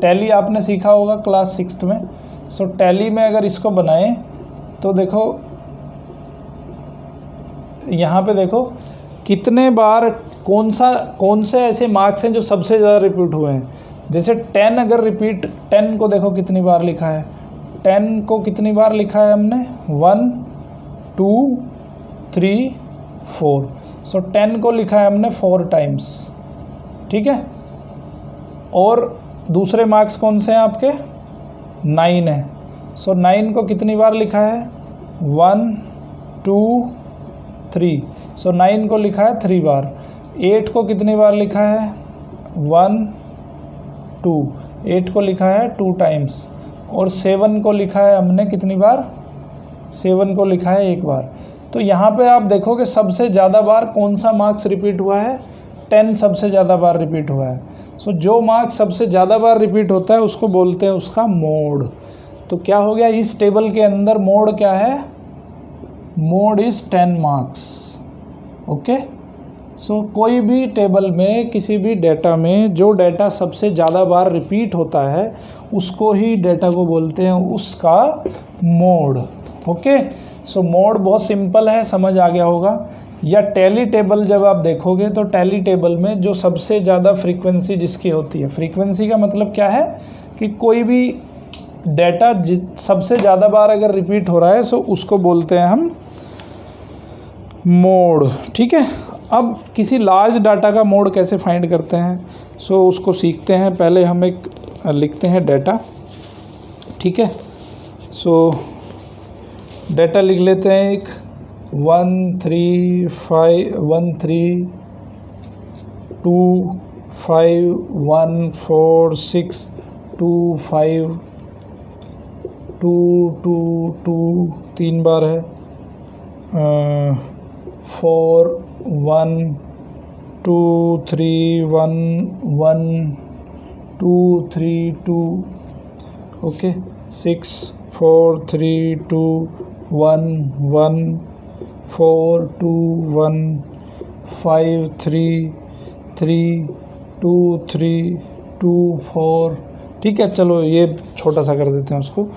टैली आपने सीखा होगा क्लास 6 में। सो टैली में अगर इसको बनाएं तो देखो यहाँ पे देखो कितने बार कौन से ऐसे मार्क्स हैं जो सबसे ज़्यादा रिपीट हुए हैं। जैसे 10 अगर रिपीट, 10 को देखो कितनी बार लिखा है, 10 को कितनी बार लिखा है हमने, 1 2 3 4। सो 10 को लिखा है हमने 4 टाइम्स। ठीक है। और दूसरे मार्क्स कौन से हैं आपके, 9 है। सो 9 को कितनी बार लिखा है, 1 2 3। सो 9 को लिखा है 3 बार। 8 को कितनी बार लिखा है, 1 2। 8 को लिखा है 2 टाइम्स। और 7 को लिखा है हमने कितनी बार, 7 को लिखा है 1 बार। तो यहाँ पे आप देखो कि सबसे ज़्यादा बार कौन सा मार्क्स रिपीट हुआ है, 10 सबसे ज़्यादा बार रिपीट हुआ है। सो जो मार्क्स सबसे ज़्यादा बार रिपीट होता है उसको बोलते हैं उसका मोड। तो क्या हो गया, इस टेबल के अंदर मोड क्या है, मोड इज़ 10 मार्क्स। ओके। सो कोई भी टेबल में, किसी भी डेटा में जो डेटा सबसे ज़्यादा बार रिपीट होता है उसको ही डेटा को बोलते हैं उसका मोड। ओके। सो मोड बहुत सिंपल है, समझ आ गया होगा। या टैली टेबल जब आप देखोगे तो टैली टेबल में जो सबसे ज़्यादा फ्रीक्वेंसी जिसकी होती है, फ्रीक्वेंसी का मतलब क्या है कि कोई भी डेटा सबसे ज़्यादा बार अगर रिपीट हो रहा है सो उसको बोलते हैं हम मोड। ठीक है। अब किसी लार्ज डाटा का मोड कैसे फाइंड करते हैं, सो उसको सीखते हैं। पहले हम एक लिखते हैं डेटा। ठीक है। सो डेटा लिख लेते हैं एक 1 3 5 1 3 2 5 1 4 6 2 5 2 2 2 3 बार है, 4 1 2 3 1 1 2 3 2 ओके, 6 4 3 2 1 1 4 2 1 5 3 3 2 3 2 4। ठीक है, चलो ये छोटा सा कर देते हैं उसको।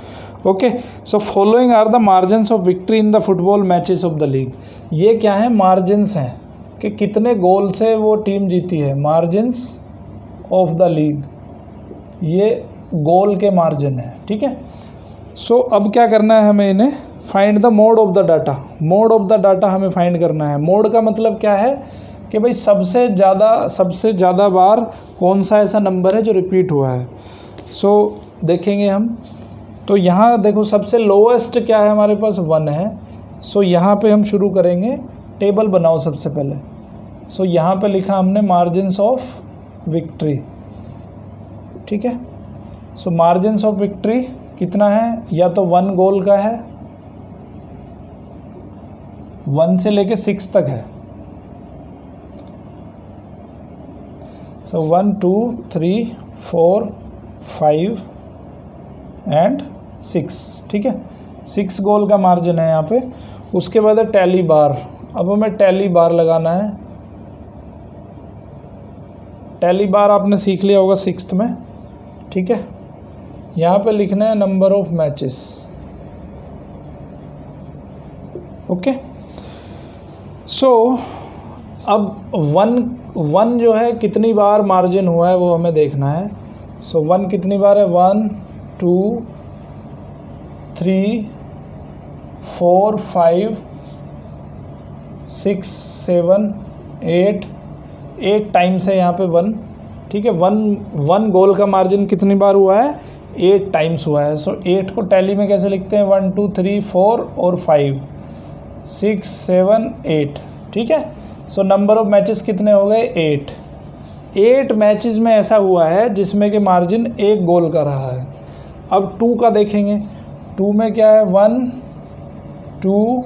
Okay, so following are the margins of victory in the football matches of the league. ये क्या है, मार्जिन्स हैं कि कितने गोल से वो टीम जीती है। मार्जिन्स ऑफ द लीग, ये गोल के मार्जिन है। ठीक है, सो अब क्या करना है हमें, इन्हें find the mode of the data. Mode of the data हमें फाइंड करना है। मोड का मतलब क्या है कि भाई सबसे ज़्यादा बार कौन सा ऐसा नंबर है जो रिपीट हुआ है। सो देखेंगे हम, तो यहाँ देखो सबसे लोएस्ट क्या है हमारे पास, 1 है। सो यहाँ पे हम शुरू करेंगे, टेबल बनाओ सबसे पहले। सो यहाँ पे लिखा हमने मार्जिन्स ऑफ विक्ट्री। ठीक है, सो मार्जिन्स ऑफ विक्ट्री कितना है, या तो 1 गोल का है, 1 से लेके 6 तक है। सो 1 2 3 4 5 एंड 6। ठीक है, 6 गोल का मार्जिन है यहाँ पे। उसके बाद है टैली बार। अब हमें टैली बार लगाना है। टैली बार आपने सीख लिया होगा 6th में। ठीक है, यहाँ पे लिखना है नंबर ऑफ मैचेस। ओके, सो अब 1 जो है कितनी बार मार्जिन हुआ है वो हमें देखना है। सो 1 कितनी बार है, 1 2 3 4 5 6 7 8 टाइम्स है यहाँ पे 1। ठीक है, 1 गोल का मार्जिन कितनी बार हुआ है, 8 टाइम्स हुआ है। सो 8 को टैली में कैसे लिखते हैं, 1 2 3 4 और 5 6 7 8। ठीक है, सो नंबर ऑफ मैचेस कितने हो गए, 8 मैचेस में ऐसा हुआ है जिसमें कि मार्जिन 1 गोल का रहा है। अब 2 का देखेंगे, 2 में क्या है, 1 2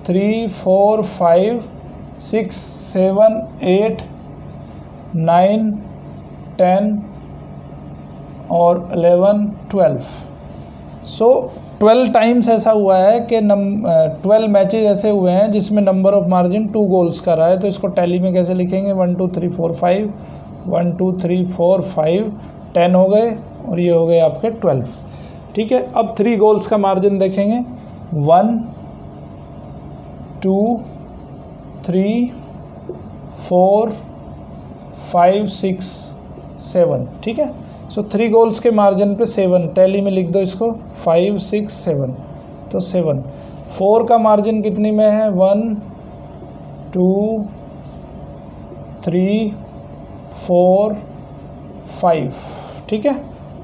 3 4 5 6 7 8 9 10 और 11 12। सो 12 टाइम्स ऐसा हुआ है कि 12 मैचेस ऐसे हुए हैं जिसमें नंबर ऑफ मार्जिन 2 गोल्स का रहा है। तो इसको टैली में कैसे लिखेंगे, 1 2 3 4 5 1 2 3 4 5 10 हो गए और ये हो गए आपके 12। ठीक है, अब 3 गोल्स का मार्जिन देखेंगे, 1 2 3 4 5 6 7। ठीक है, सो 3 गोल्स के मार्जिन पे 7, टैली में लिख दो इसको, 5 6 7, तो 7। 4 का मार्जिन कितनी में है, 1 2 3 4 5। ठीक है,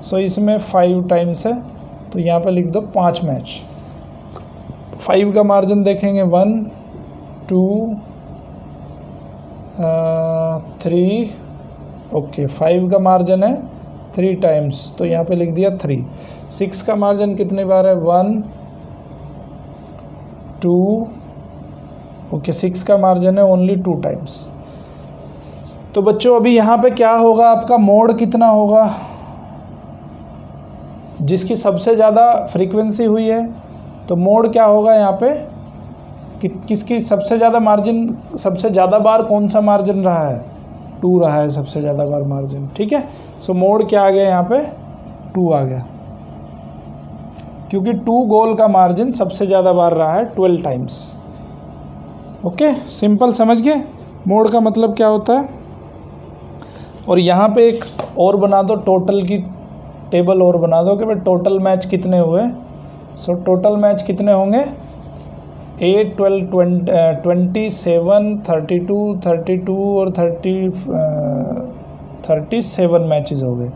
सो इसमें 5 टाइम्स है, तो यहाँ पे लिख दो 5 मैच। 5 का मार्जिन देखेंगे, 1 2 3 ओके, 5 का मार्जिन है 3 टाइम्स, तो यहाँ पे लिख दिया 3। 6 का मार्जिन कितनी बार है, 1 2 ओके, 6 का मार्जिन है ओनली 2 टाइम्स। तो बच्चों अभी यहाँ पे क्या होगा, आपका मोड कितना होगा, जिसकी सबसे ज़्यादा फ्रीक्वेंसी हुई है तो मोड क्या होगा यहाँ पे, किसकी सबसे ज़्यादा मार्जिन, सबसे ज़्यादा बार कौन सा मार्जिन रहा है, 2 रहा है सबसे ज़्यादा बार मार्जिन। ठीक है, सो मोड क्या आ गया यहाँ पे, 2 आ गया, क्योंकि 2 गोल का मार्जिन सबसे ज़्यादा बार रहा है 12 टाइम्स। ओके, सिंपल समझ गए मोड का मतलब क्या होता है। और यहाँ पे एक और बना दो, टोटल की टेबल और बना दो कि भाई टोटल मैच कितने हुए। सो टोटल मैच कितने होंगे, 8 12 27 32 32 और 37 मैचेस हो गए।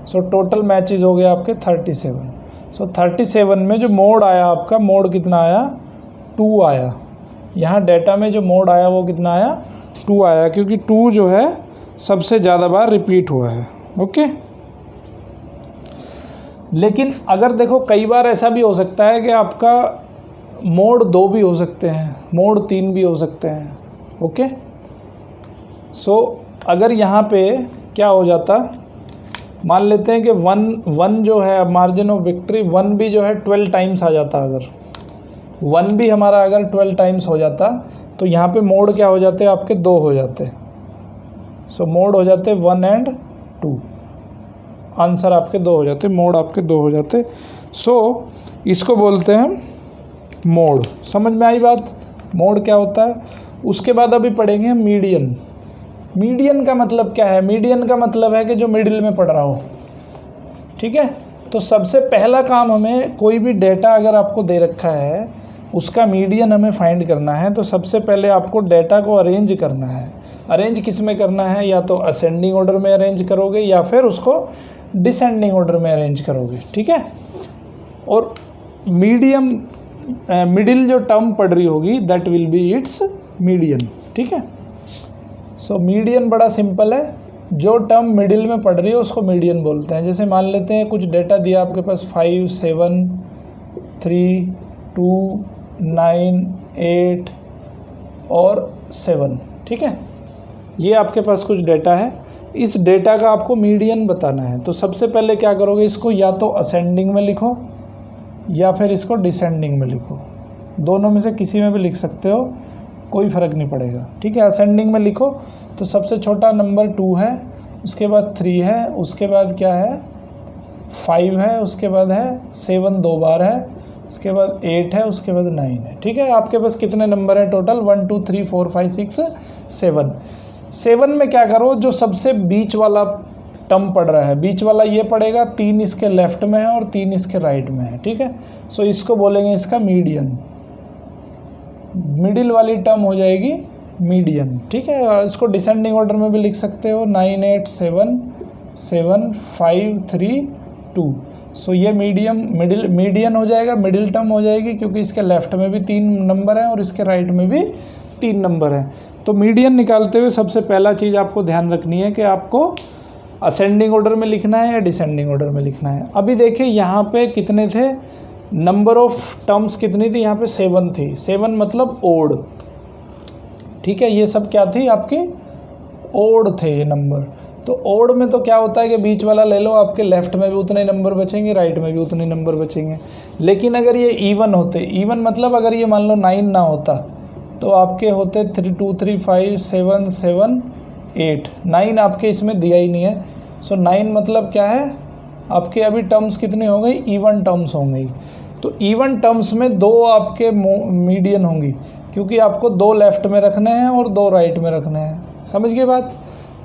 सो टोटल मैचेस हो गए आपके 37। सो 37 में जो मोड आया आपका, मोड कितना आया, 2 आया। यहाँ डेटा में जो मोड आया वो कितना आया, 2 आया, क्योंकि 2 जो है सबसे ज़्यादा बार रिपीट हुआ है। ओके, लेकिन अगर देखो कई बार ऐसा भी हो सकता है कि आपका मोड 2 भी हो सकते हैं, मोड 3 भी हो सकते हैं। ओके, सो अगर यहाँ पे क्या हो जाता, मान लेते हैं कि 1 जो है मार्जिन ऑफ विक्ट्री 1 भी जो है 12 टाइम्स आ जाता, अगर 1 भी हमारा अगर 12 टाइम्स हो जाता तो यहाँ पे मोड क्या हो जाते, आपके 2 हो जाते। सो मोड हो जाते 1 एंड 2, आंसर आपके 2 हो जाते, मोड आपके 2 हो जाते। सो इसको बोलते हैं मोड। समझ में आई बात, मोड क्या होता है। उसके बाद अभी पढ़ेंगे मीडियन। मीडियन का मतलब क्या है, मीडियन का मतलब है कि जो मिडिल में पड़ रहा हो। ठीक है, तो सबसे पहला काम हमें, कोई भी डेटा अगर आपको दे रखा है उसका मीडियन हमें फाइंड करना है, तो सबसे पहले आपको डेटा को अरेंज करना है। अरेंज किस में करना है, या तो असेंडिंग ऑर्डर में अरेंज करोगे या फिर उसको डिसेंडिंग ऑर्डर में अरेंज करोगे। ठीक है, और मिडिल जो टर्म पड़ रही होगी that will be it's median. ठीक है, सो मीडियन बड़ा सिंपल है, जो टर्म मिडिल में पड़ रही है उसको मीडियन बोलते हैं। जैसे मान लेते हैं कुछ डेटा दिया आपके पास 5, 7, 3, 2, 9, 8 और 7। ठीक है, ये आपके पास कुछ डेटा है, इस डेटा का आपको मीडियन बताना है। तो सबसे पहले क्या करोगे, इसको या तो असेंडिंग में लिखो या फिर इसको डिसेंडिंग में लिखो, दोनों में से किसी में भी लिख सकते हो, कोई फ़र्क नहीं पड़ेगा। ठीक है, असेंडिंग में लिखो तो सबसे छोटा नंबर 2 है, उसके बाद 3 है, उसके बाद क्या है 5 है, उसके बाद है 7 2 बार है, उसके बाद 8 है, उसके बाद 9 है। ठीक है, आपके पास कितने नंबर हैं टोटल, 1 2 3 4 5 6 7। 7 में क्या करो, जो सबसे बीच वाला टर्म पड़ रहा है, बीच वाला ये पड़ेगा, 3 इसके लेफ्ट में है और 3 इसके राइट में है। ठीक है, सो इसको बोलेंगे इसका मीडियन, मिडिल वाली टर्म हो जाएगी मीडियन। ठीक है, इसको डिसेंडिंग ऑर्डर में भी लिख सकते हो, 9 8 7 7 5 3 2। सो ये मीडियन हो जाएगा, मिडिल टर्म हो जाएगी, क्योंकि इसके लेफ्ट में भी 3 नंबर हैं और इसके राइट में भी 3 नंबर हैं। तो मीडियन निकालते हुए सबसे पहला चीज़ आपको ध्यान रखनी है कि आपको असेंडिंग ऑर्डर में लिखना है या डिसेंडिंग ऑर्डर में लिखना है। अभी देखिए यहाँ पे कितने थे, नंबर ऑफ टर्म्स कितनी थी, यहाँ पे 7 थी। 7 मतलब ओड। ठीक है, ये सब क्या थी आपकी, ओड थे ये नंबर। तो ओड में तो क्या होता है कि बीच वाला ले लो, आपके लेफ्ट में भी उतने नंबर बचेंगे, राइट में भी उतने नंबर बचेंगे। लेकिन अगर ये इवन होते, इवन मतलब अगर ये मान लो 9 ना होता तो आपके होते 3 2 3 5 7 7 8। 9 आपके इसमें दिया ही नहीं है। सो 9 मतलब क्या है, आपके अभी टर्म्स कितनी हो गई, इवन टर्म्स हो गई। तो इवन टर्म्स में 2 आपके मीडियन होंगी, क्योंकि आपको 2 लेफ्ट में रखने हैं और 2 राइट में रखने हैं। समझ गए बात।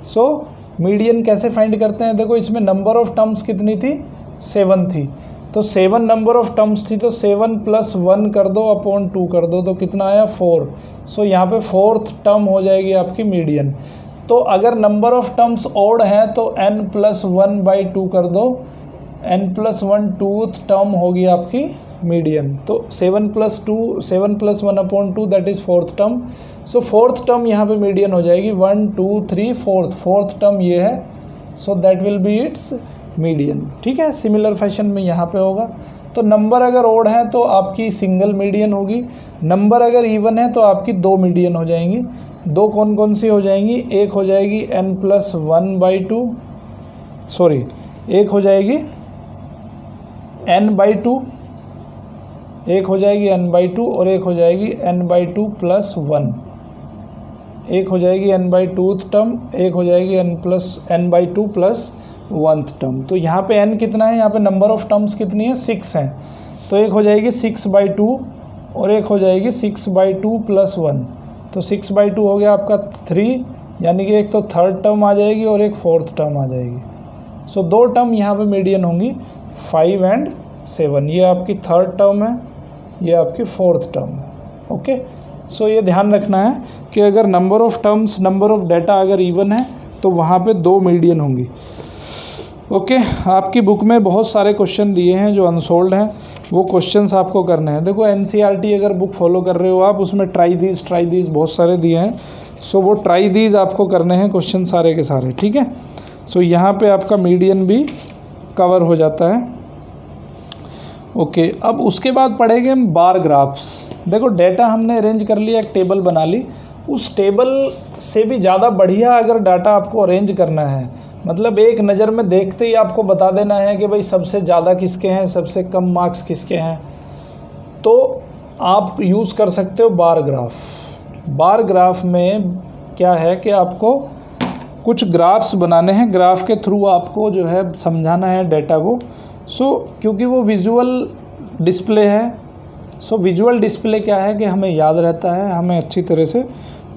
सो मीडियन कैसे फाइंड करते हैं, देखो इसमें नंबर ऑफ टर्म्स कितनी थी, 7 थी। तो 7 नंबर ऑफ टर्म्स थी, तो 7 + 1 कर दो अपॉन 2 कर दो, तो कितना आया 4। सो यहाँ पे 4th टर्म हो जाएगी आपकी मीडियन। तो अगर नंबर ऑफ टर्म्स ओड है तो n + 1/2 कर दो, n + 1 2th टर्म होगी आपकी मीडियन। तो 7 + 1/2 that is 4th term. So 4th term यहाँ पे मीडियन हो जाएगी, 1 2 3 4th टर्म ये है। So that will be it's median. ठीक है, सिमिलर फैशन में यहाँ पे होगा। तो नंबर अगर ओड है तो आपकी सिंगल मीडियन होगी, नंबर अगर इवन है तो आपकी 2 मीडियन हो जाएंगी। 2 कौन कौन सी हो जाएंगी, एक हो जाएगी n + 1/2, सॉरी एक हो जाएगी n/2, एक हो जाएगी n/2 और एक हो जाएगी n/2 + 1। एक हो जाएगी n/2th टर्म, एक हो जाएगी n/2 + 1th टर्म। तो यहाँ पे n कितना है, यहाँ पे नंबर ऑफ टर्म्स कितनी है, 6 हैं। तो एक हो जाएगी 6/2 और एक हो जाएगी 6/2 + 1। तो 6/2 हो गया आपका 3, यानी कि एक तो 3rd टर्म आ जाएगी और एक 4th टर्म आ जाएगी। सो 2 टर्म यहाँ पे मीडियन होंगी, 5 एंड 7। ये आपकी 3rd टर्म है, ये आपकी 4th टर्म है। ओके, सो ये ध्यान रखना है कि अगर number of terms, number of data अगर इवन है तो वहाँ पे 2 मीडियन होंगी। ओके, आपकी बुक में बहुत सारे क्वेश्चन दिए हैं जो अनसोल्ड हैं, वो क्वेश्चंस आपको करने हैं। देखो एनसीईआरटी अगर बुक फॉलो कर रहे हो आप, उसमें ट्राई दीज बहुत सारे दिए हैं। सो वो ट्राई दीज आपको करने हैं क्वेश्चन सारे के सारे, ठीक है। सो यहाँ पे आपका मीडियन भी कवर हो जाता है। ओके, अब उसके बाद पढ़ेंगे हम बार ग्राफ्स। देखो डेटा हमने अरेंज कर लिया, एक टेबल बना ली। उस टेबल से भी ज़्यादा बढ़िया अगर डाटा आपको अरेंज करना है, मतलब एक नज़र में देखते ही आपको बता देना है कि भाई सबसे ज़्यादा किसके हैं, सबसे कम मार्क्स किसके हैं, तो आप यूज़ कर सकते हो बार ग्राफ। बार ग्राफ में क्या है कि आपको कुछ ग्राफ्स बनाने हैं, ग्राफ के थ्रू आपको जो है समझाना है डेटा को। क्योंकि वो विजुअल डिस्प्ले है, विजुअल डिस्प्ले क्या है कि हमें याद रहता है, हमें अच्छी तरह से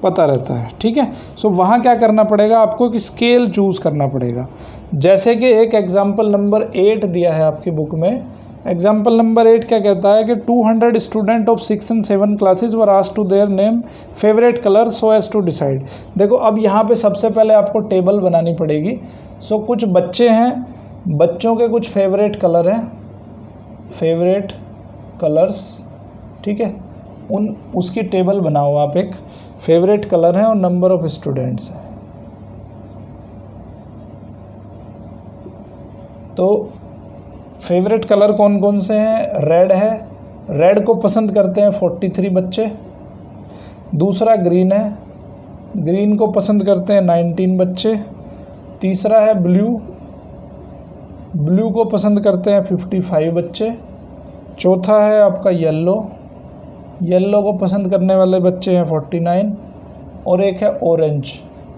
पता रहता है, ठीक है। वहाँ क्या करना पड़ेगा आपको कि स्केल चूज़ करना पड़ेगा। जैसे कि एक एग्जाम्पल नंबर 8 दिया है आपकी बुक में। एग्जाम्पल नंबर 8 क्या कहता है कि 200 student of 6 and 7 classes were asked to their name favourite colour so as to decide. देखो अब यहाँ पे सबसे पहले आपको टेबल बनानी पड़ेगी। कुछ बच्चे हैं, बच्चों के कुछ फेवरेट कलर हैं, फेवरेट कलर्स, ठीक है। उसकी टेबल बनाओ आप, एक फेवरेट कलर है और नंबर ऑफ स्टूडेंट्स है। तो फेवरेट कलर कौन कौन से हैं? रेड है, रेड को पसंद करते हैं 43 बच्चे। दूसरा ग्रीन है, ग्रीन को पसंद करते हैं 19 बच्चे। तीसरा है ब्लू, ब्लू को पसंद करते हैं 55 बच्चे। चौथा है आपका येलो, येलो को पसंद करने वाले बच्चे हैं 49। और एक है ऑरेंज,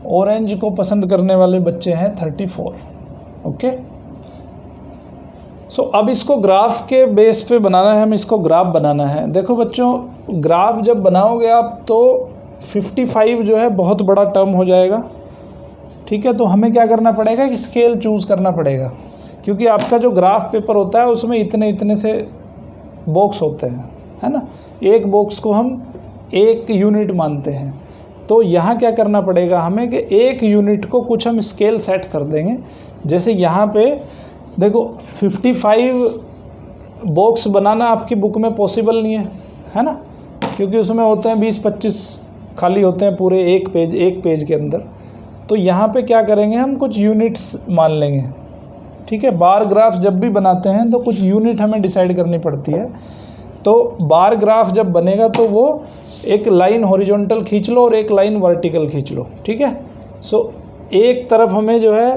ऑरेंज को पसंद करने वाले बच्चे हैं 34। ओके, अब इसको ग्राफ के बेस पे बनाना है, हमें इसको ग्राफ बनाना है। देखो बच्चों, ग्राफ जब बनाओगे आप तो 55 जो है बहुत बड़ा टर्म हो जाएगा, ठीक है। तो हमें क्या करना पड़ेगा कि स्केल चूज़ करना पड़ेगा, क्योंकि आपका जो ग्राफ पेपर होता है उसमें इतने इतने से बॉक्स होते हैं, है ना। एक बॉक्स को हम 1 यूनिट मानते हैं। तो यहाँ क्या करना पड़ेगा हमें कि 1 यूनिट को कुछ हम स्केल सेट कर देंगे। जैसे यहाँ पे देखो 55 बॉक्स बनाना आपकी बुक में पॉसिबल नहीं है ना, क्योंकि उसमें होते हैं 20-25 खाली होते हैं पूरे एक पेज के अंदर। तो यहाँ पे क्या करेंगे, हम कुछ यूनिट्स मान लेंगे, ठीक है। बार ग्राफ जब भी बनाते हैं तो कुछ यूनिट हमें डिसाइड करनी पड़ती है। तो बार ग्राफ जब बनेगा तो वो एक लाइन हॉरिजॉन्टल खींच लो और एक लाइन वर्टिकल खींच लो, ठीक है। एक तरफ हमें जो है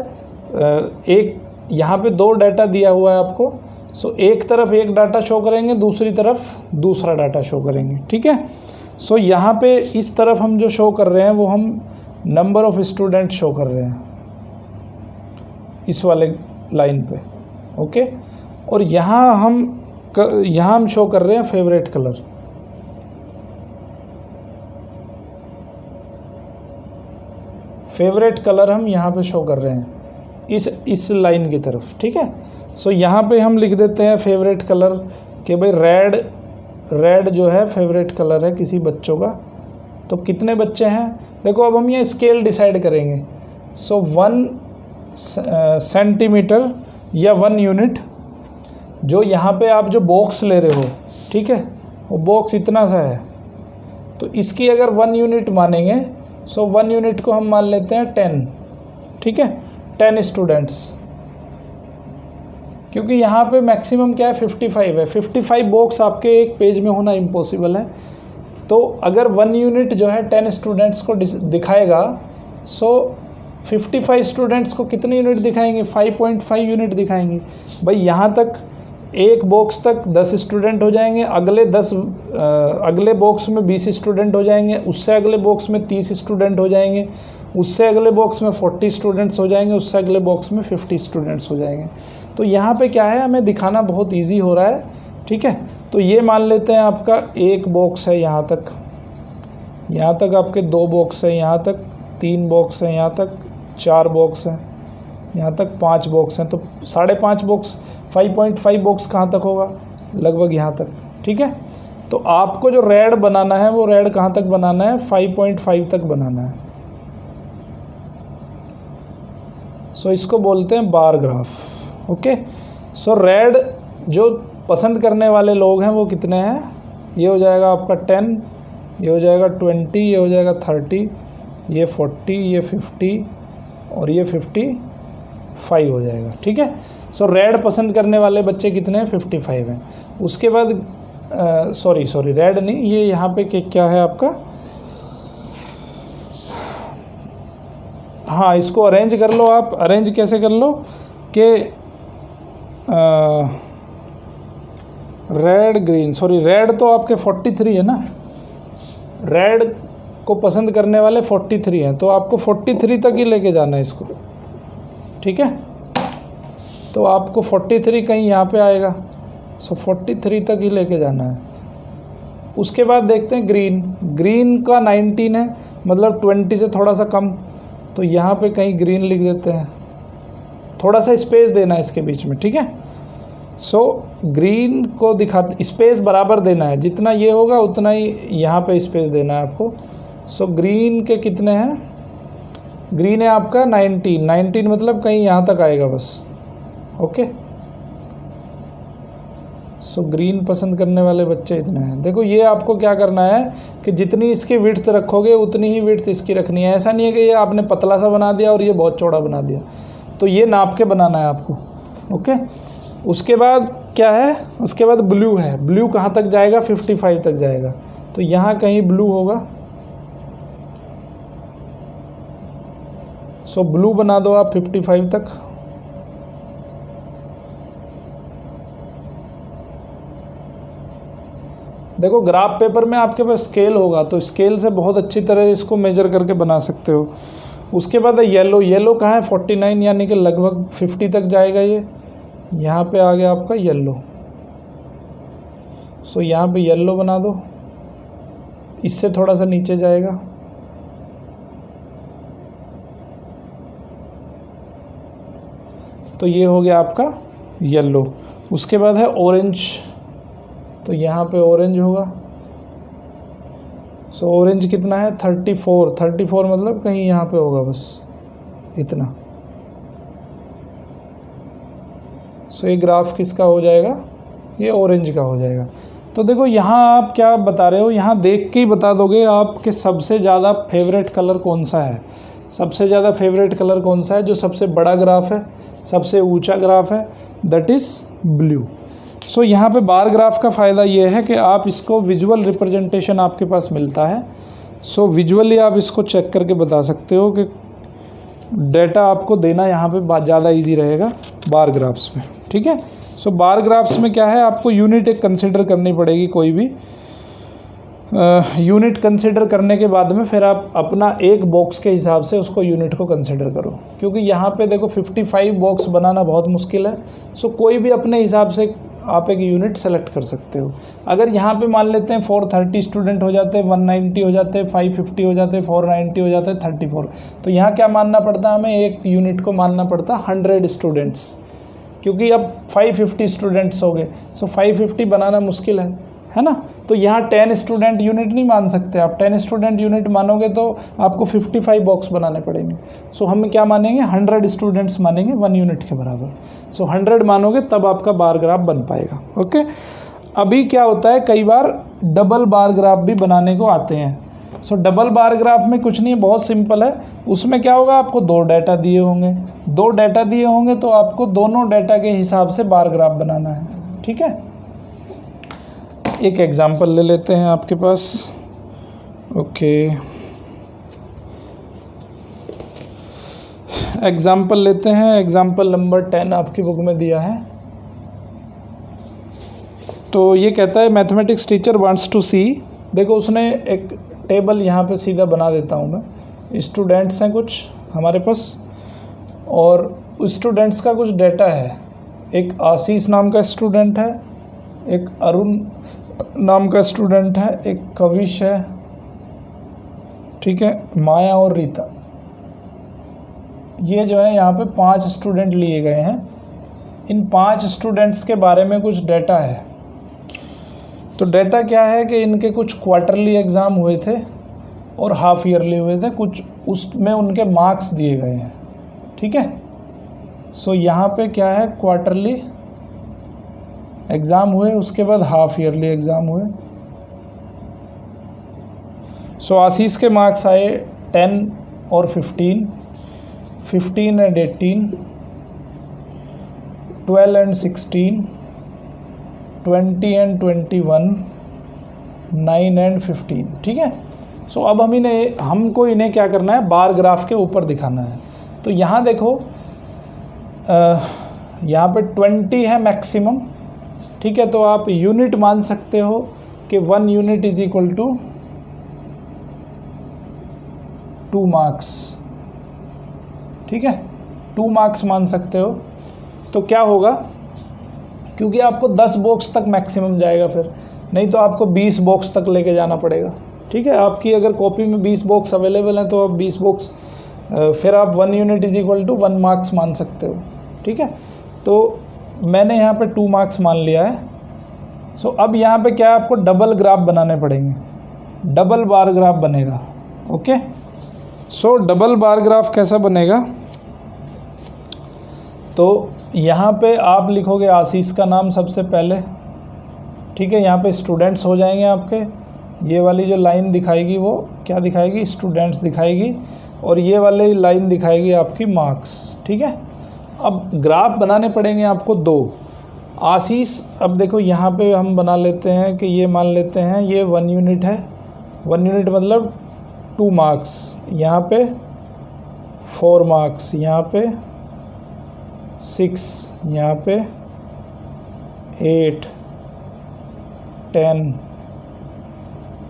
एक यहाँ पे 2 डाटा दिया हुआ है आपको। एक तरफ एक डाटा शो करेंगे, दूसरी तरफ दूसरा डाटा शो करेंगे, ठीक है। यहाँ पे इस तरफ हम जो शो कर रहे हैं वो हम नंबर ऑफ़ स्टूडेंट शो कर रहे हैं इस वाले लाइन पे, ओके। और यहाँ हम शो कर रहे हैं फेवरेट कलर। फेवरेट कलर हम यहाँ पे शो कर रहे हैं इस लाइन की तरफ, ठीक है। यहाँ पे हम लिख देते हैं फेवरेट कलर कि भाई रेड जो है फेवरेट कलर है किसी बच्चों का। तो कितने बच्चे हैं, देखो अब हम ये स्केल डिसाइड करेंगे। 1 सेंटीमीटर या 1 यूनिट, जो यहाँ पे आप जो बॉक्स ले रहे हो, ठीक है, वो बॉक्स इतना सा है। तो इसकी अगर 1 यूनिट मानेंगे, 1 यूनिट को हम मान लेते हैं 10, ठीक है, 10 स्टूडेंट्स। क्योंकि यहाँ पे मैक्सिमम क्या है 55 है। 55 बॉक्स आपके एक पेज में होना इम्पॉसिबल है। तो अगर 1 यूनिट जो है 10 स्टूडेंट्स को दिखाएगा, 55 स्टूडेंट्स को कितने यूनिट दिखाएंगे, 5.5 यूनिट दिखाएंगे। भाई यहाँ तक एक बॉक्स तक 10 स्टूडेंट हो जाएंगे, अगले बॉक्स में 20 स्टूडेंट हो जाएंगे, उससे अगले बॉक्स में 30 स्टूडेंट हो जाएंगे, उससे अगले बॉक्स में 40 स्टूडेंट्स हो जाएंगे, उससे अगले बॉक्स में 50 स्टूडेंट्स हो जाएंगे। तो यहाँ पे क्या है, हमें दिखाना बहुत इजी हो रहा है, ठीक है। तो ये मान लेते हैं आपका एक बॉक्स है यहाँ तक आपके 2 बॉक्स हैं, यहाँ तक 3 बॉक्स हैं, यहाँ तक 4 बॉक्स हैं, यहाँ तक 5 बॉक्स हैं। तो 5.5 बॉक्स, 5.5 बॉक्स कहाँ तक होगा, लगभग यहाँ तक, ठीक है। तो आपको जो रेड बनाना है वो रेड कहाँ तक बनाना है, 5.5 तक बनाना है। इसको बोलते हैं बार ग्राफ, ओके। रेड जो पसंद करने वाले लोग हैं वो कितने हैं, ये हो जाएगा आपका 10, ये हो जाएगा 20, ये हो जाएगा 30, ये 40, ये 50 और ये 55 हो जाएगा। ठीक है। सो रेड पसंद करने वाले बच्चे कितने हैं, 55 हैं। उसके बाद सॉरी रेड नहीं, ये यहाँ पे क्या है आपका, हाँ इसको अरेंज कर लो आप। अरेंज कैसे कर लो कि रेड ग्रीन, सॉरी रेड तो आपके 43 है ना, रेड को पसंद करने वाले 43 हैं, तो आपको 43 तक ही लेके जाना है इसको। ठीक है, तो आपको 43 कहीं यहाँ पे आएगा, सो 43 तक ही लेके जाना है। उसके बाद देखते हैं ग्रीन, ग्रीन का 19 है, मतलब 20 से थोड़ा सा कम, तो यहाँ पे कहीं ग्रीन लिख देते हैं, थोड़ा सा स्पेस देना है इसके बीच में। ठीक है, सो ग्रीन को स्पेस बराबर देना है, जितना ये होगा उतना ही यहाँ पे स्पेस देना है आपको। सो ग्रीन के कितने हैं, ग्रीन है आपका 19 मतलब कहीं यहाँ तक आएगा बस। ओके, सो ग्रीन पसंद करने वाले बच्चे इतने हैं। देखो ये आपको क्या करना है कि जितनी इसकी विड्थ रखोगे उतनी ही विड्थ इसकी रखनी है। ऐसा नहीं है कि ये आपने पतला सा बना दिया और ये बहुत चौड़ा बना दिया, तो ये नाप के बनाना है आपको। ओके, उसके बाद क्या है, उसके बाद ब्लू है। ब्लू कहाँ तक जाएगा, 55 तक जाएगा, तो यहाँ कहीं ब्लू होगा। सो ब्लू बना दो आप 55 तक। देखो ग्राफ पेपर में आपके पास स्केल होगा, तो स्केल से बहुत अच्छी तरह इसको मेजर करके बना सकते हो। उसके बाद येलो, येलो कहाँ है, 49 यानी कि लगभग 50 तक जाएगा ये। यहाँ पे आ गया आपका येलो, सो यहाँ पे येलो बना दो, इससे थोड़ा सा नीचे जाएगा। तो ये हो गया आपका येलो। उसके बाद है ऑरेंज, तो यहाँ पे ऑरेंज होगा। सो ऑरेंज कितना है, 34 मतलब कहीं यहाँ पे होगा बस इतना। सो ये ग्राफ किसका हो जाएगा, ये ऑरेंज का हो जाएगा। तो देखो यहाँ आप क्या बता रहे हो, यहाँ देख के ही बता दोगे आपके सबसे ज़्यादा फेवरेट कलर कौन सा है। सबसे ज़्यादा फेवरेट कलर कौन सा है, जो सबसे बड़ा ग्राफ है, सबसे ऊंचा ग्राफ है, दैट इज़ ब्लू। सो यहाँ पे बार ग्राफ का फ़ायदा ये है कि आप इसको विजुअल रिप्रेजेंटेशन आपके पास मिलता है। सो विजुअली आप इसको चेक करके बता सकते हो कि डेटा आपको देना यहाँ पे ज़्यादा इजी रहेगा बार ग्राफ्स में। ठीक है, सो बार ग्राफ्स में क्या है, आपको यूनिट एक कंसिडर करनी पड़ेगी, कोई भी यूनिट कंसिडर करने के बाद में फिर आप अपना एक बॉक्स के हिसाब से उसको यूनिट को कंसिडर करो, क्योंकि यहाँ पे देखो 55 बॉक्स बनाना बहुत मुश्किल है। सो कोई भी अपने हिसाब से आप एक यूनिट सेलेक्ट कर सकते हो। अगर यहाँ पे मान लेते हैं 430 स्टूडेंट हो जाते हैं, 190 हो जाते हैं, 550 हो जाते हैं, 490 हो जाते हैं, 34, तो यहाँ क्या मानना पड़ता है हमें, एक यूनिट को मानना पड़ता है 100 स्टूडेंट्स, क्योंकि अब 550 स्टूडेंट्स हो गए। सो 550 बनाना मुश्किल है ना। तो यहाँ 10 स्टूडेंट यूनिट नहीं मान सकते आप। 10 स्टूडेंट यूनिट मानोगे तो आपको 55 बॉक्स बनाने पड़ेंगे। सो हम क्या मानेंगे, 100 स्टूडेंट्स मानेंगे 1 यूनिट के बराबर। सो 100 मानोगे तब आपका बार ग्राफ बन पाएगा। ओके, अभी क्या होता है, कई बार डबल बार ग्राफ भी बनाने को आते हैं। सो डबल बार ग्राफ में कुछ नहीं है, बहुत सिंपल है। उसमें क्या होगा, आपको 2 डाटा दिए होंगे, 2 डाटा दिए होंगे तो आपको दोनों डाटा के हिसाब से बार ग्राफ बनाना है। ठीक है, एक एग्जांपल ले लेते हैं आपके पास। ओके, एग्जांपल लेते हैं। एग्जांपल नंबर 10 आपकी बुक में दिया है। तो ये कहता है मैथमेटिक्स टीचर वांट्स टू सी, देखो उसने एक टेबल यहाँ पे सीधा बना देता हूँ मैं। स्टूडेंट्स हैं कुछ हमारे पास और स्टूडेंट्स का कुछ डाटा है। एक आशीष नाम का स्टूडेंट है, एक अरुण नाम का स्टूडेंट है, एक कविश है, ठीक है, माया और रीता। ये जो है यहाँ पे 5 स्टूडेंट लिए गए हैं। इन 5 स्टूडेंट्स के बारे में कुछ डाटा है। तो डाटा क्या है कि इनके कुछ क्वार्टरली एग्ज़ाम हुए थे और हाफ ईयरली हुए थे, कुछ उसमें उनके मार्क्स दिए गए हैं। ठीक है, सो यहाँ पे क्या है, क्वार्टरली एग्ज़ाम हुए, उसके बाद हाफ ईयरली एग्ज़ाम हुए। सो आशीष के मार्क्स आए 10 और 15, 15 एंड 18, 12 एंड 16, 20 एंड 21, 9 एंड 15। ठीक है। सो अब हमको इन्हें क्या करना है, बार ग्राफ के ऊपर दिखाना है। तो यहाँ देखो, यहाँ पे 20 है मैक्सिमम। ठीक है, तो आप यूनिट मान सकते हो कि 1 unit is equal to 2 marks. ठीक है, 2 मार्क्स मान सकते हो। तो क्या होगा, क्योंकि आपको 10 बॉक्स तक मैक्सिमम जाएगा, फिर नहीं तो आपको 20 बॉक्स तक लेके जाना पड़ेगा। ठीक है, आपकी अगर कॉपी में 20 बॉक्स अवेलेबल हैं तो आप 20 बॉक्स, फिर आप 1 unit is equal to 1 marks मान सकते हो। ठीक है, तो मैंने यहाँ पे 2 मार्क्स मान लिया है। सो अब यहाँ पे क्या है, आपको डबल ग्राफ बनाने पड़ेंगे, डबल बार ग्राफ बनेगा। ओके, सो डबल बार ग्राफ कैसा बनेगा, तो यहाँ पे आप लिखोगे आशीष का नाम सबसे पहले। ठीक है, यहाँ पे स्टूडेंट्स हो जाएंगे आपके, ये वाली जो लाइन दिखाएगी वो क्या दिखाएगी, स्टूडेंट्स दिखाएगी, और ये वाली लाइन दिखाएगी आपकी मार्क्स। ठीक है, अब ग्राफ बनाने पड़ेंगे आपको 2। आशीष, अब देखो यहाँ पे हम बना लेते हैं कि ये मान लेते हैं ये 1 यूनिट है। 1 यूनिट मतलब 2 मार्क्स, यहाँ पे 4 मार्क्स, यहाँ पे 6, यहाँ पे 8, 10,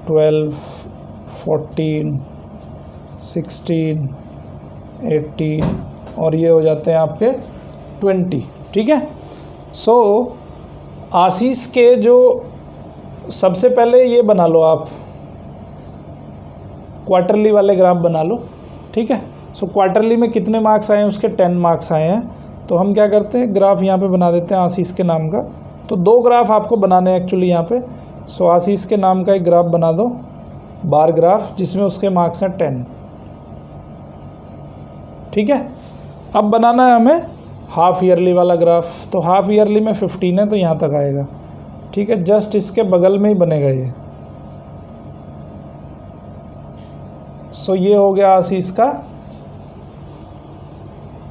12, 14, 16, 18, और ये हो जाते हैं आपके 20। ठीक है, सो आशीष के जो सबसे पहले ये बना लो आप, क्वार्टरली वाले ग्राफ बना लो। ठीक है, सो क्वार्टरली में कितने मार्क्स आए हैं, उसके 10 मार्क्स आए हैं। तो हम क्या करते हैं, ग्राफ यहाँ पे बना देते हैं आशीष के नाम का। तो 2 ग्राफ आपको बनाने हैं एक्चुअली यहाँ पे। सो आशीष के नाम का एक ग्राफ बना दो, बार ग्राफ, जिसमें उसके मार्क्स हैं 10। ठीक है, अब बनाना है हमें हाफ ईयरली वाला ग्राफ। तो हाफ ईयरली में 15 है तो यहाँ तक आएगा। ठीक है, जस्ट इसके बगल में ही बनेगा ये। सो ये हो गया आशीष का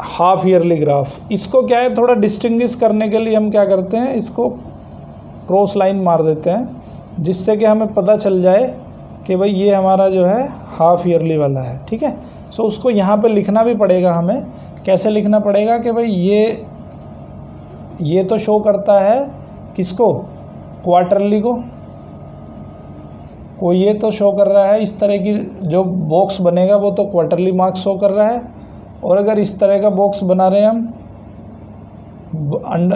हाफ ईयरली ग्राफ। इसको क्या है, थोड़ा डिस्टिंग्विश करने के लिए हम क्या करते हैं, इसको क्रॉस लाइन मार देते हैं, जिससे कि हमें पता चल जाए कि भाई ये हमारा जो है हाफ ईयरली वाला है। ठीक है, सो उसको यहाँ पे लिखना भी पड़ेगा हमें। कैसे लिखना पड़ेगा कि भाई ये तो शो करता है किसको, क्वार्टरली को ये तो शो कर रहा है, इस तरह की जो बॉक्स बनेगा वो तो क्वार्टरली मार्क्स शो कर रहा है। और अगर इस तरह का बॉक्स बना रहे हैं हम,